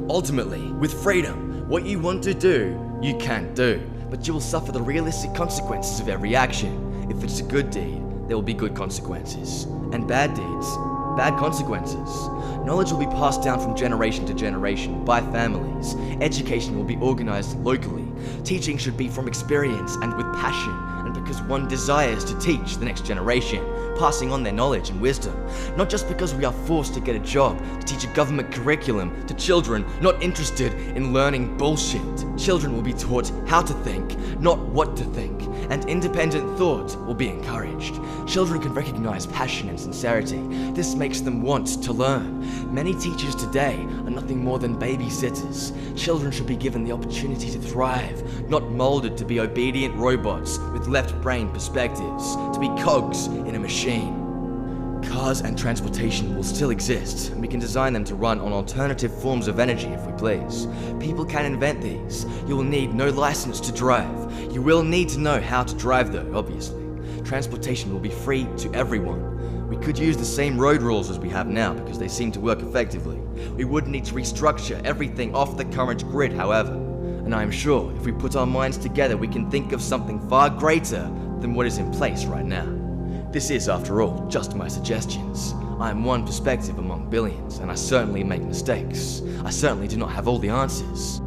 Ultimately, with freedom, what you want to do, you can do, but you will suffer the realistic consequences of every action. If it's a good deed, there will be good consequences, and bad deeds, bad consequences. Knowledge will be passed down from generation to generation by families. Education will be organized locally. Teaching should be from experience and with passion, and because one desires to teach the next generation, passing on their knowledge and wisdom, not just because we are forced to get a job to teach a government curriculum to children not interested in learning bullshit. Children will be taught how to think, not what to think, and independent thought will be encouraged. Children can recognize passion and sincerity. This makes them want to learn. Many teachers today are nothing more than babysitters. Children should be given the opportunity to thrive, not molded to be obedient robots with left brain perspectives, to be cogs in a machine. Cars and transportation will still exist, and we can design them to run on alternative forms of energy if we please. People can invent these. You will need no license to drive. You will need to know how to drive though, obviously. Transportation will be free to everyone. We could use the same road rules as we have now because they seem to work effectively. We would need to restructure everything off the current grid, however. And I am sure if we put our minds together, we can think of something far greater than what is in place right now. This is, after all, just my suggestions. I am one perspective among billions, and I certainly make mistakes. I certainly do not have all the answers.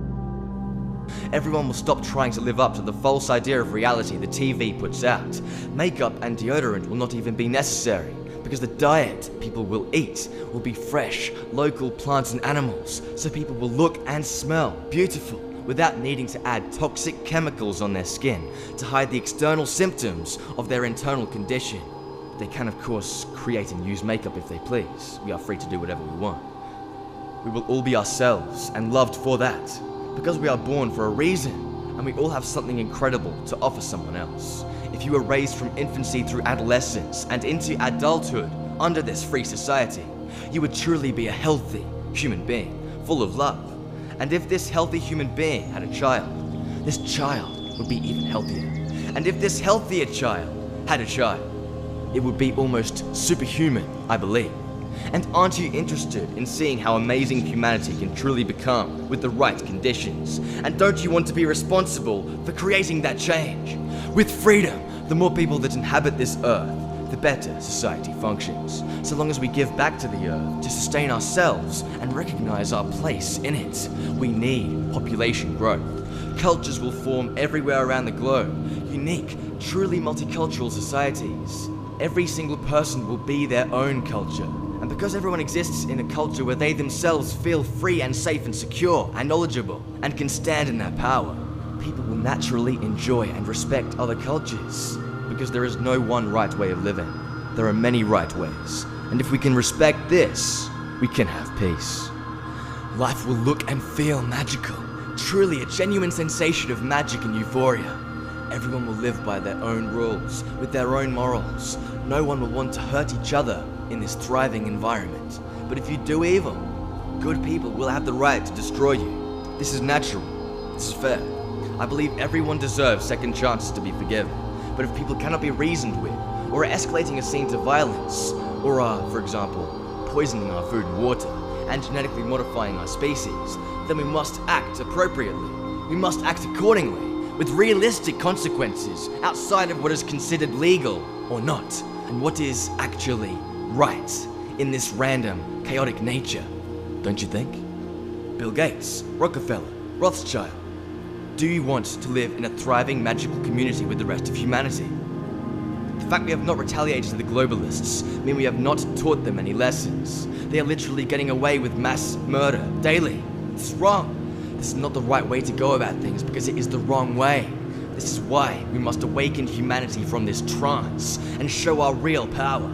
Everyone will stop trying to live up to the false idea of reality the TV puts out. Makeup and deodorant will not even be necessary, because the diet people will eat will be fresh, local plants and animals, so people will look and smell beautiful without needing to add toxic chemicals on their skin to hide the external symptoms of their internal condition. They can, of course, create and use makeup if they please. We are free to do whatever we want. We will all be ourselves and loved for that, because we are born for a reason, and we all have something incredible to offer someone else. If you were raised from infancy through adolescence and into adulthood under this free society, you would truly be a healthy human being, full of love. And if this healthy human being had a child, this child would be even healthier. And if this healthier child had a child, it would be almost superhuman, I believe. And aren't you interested in seeing how amazing humanity can truly become with the right conditions? And don't you want to be responsible for creating that change? With freedom, the more people that inhabit this earth, the better society functions, so long as we give back to the earth to sustain ourselves and recognize our place in it. We need population growth. Cultures will form everywhere around the globe, unique, truly multicultural societies. Every single person will be their own culture. And because everyone exists in a culture where they themselves feel free and safe and secure and knowledgeable and can stand in their power, people will naturally enjoy and respect other cultures. Because there is no one right way of living. There are many right ways. And if we can respect this, we can have peace. Life will look and feel magical. Truly a genuine sensation of magic and euphoria. Everyone will live by their own rules, with their own morals. No one will want to hurt each other in this thriving environment. But if you do evil, good people will have the right to destroy you. This is natural. This is fair. I believe everyone deserves second chances to be forgiven. But if people cannot be reasoned with, or are escalating a scene to violence, or are, for example, poisoning our food and water, and genetically modifying our species, then we must act appropriately. We must act accordingly, with realistic consequences outside of what is considered legal or not, and what is actually right in this random, chaotic nature. Don't you think? Bill Gates, Rockefeller, Rothschild. Do you want to live in a thriving, magical community with the rest of humanity? The fact we have not retaliated to the globalists mean we have not taught them any lessons. They are literally getting away with mass murder daily. This is wrong. This is not the right way to go about things because it is the wrong way. This is why we must awaken humanity from this trance and show our real power.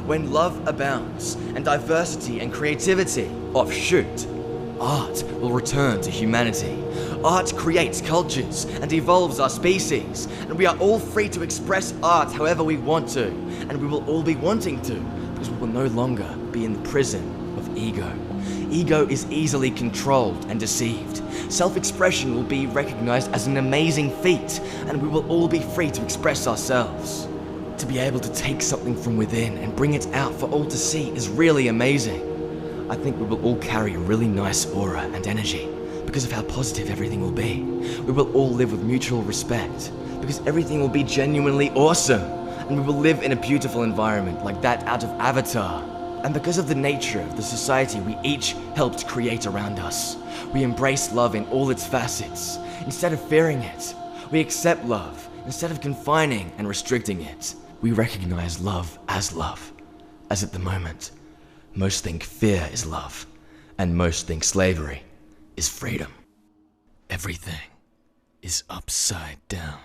When love abounds and diversity and creativity offshoot, art will return to humanity. Art creates cultures and evolves our species, and we are all free to express art however we want to, and we will all be wanting to, because we will no longer be in the prison of ego. Ego is easily controlled and deceived. Self-expression will be recognized as an amazing feat, and we will all be free to express ourselves. To be able to take something from within and bring it out for all to see is really amazing. I think we will all carry a really nice aura and energy because of how positive everything will be. We will all live with mutual respect because everything will be genuinely awesome, and we will live in a beautiful environment like that out of Avatar. And because of the nature of the society we each helped create around us, we embrace love in all its facets. Instead of fearing it, we accept love. Instead of confining and restricting it, we recognize love, as at the moment, most think fear is love, and most think slavery is freedom. Everything is upside down.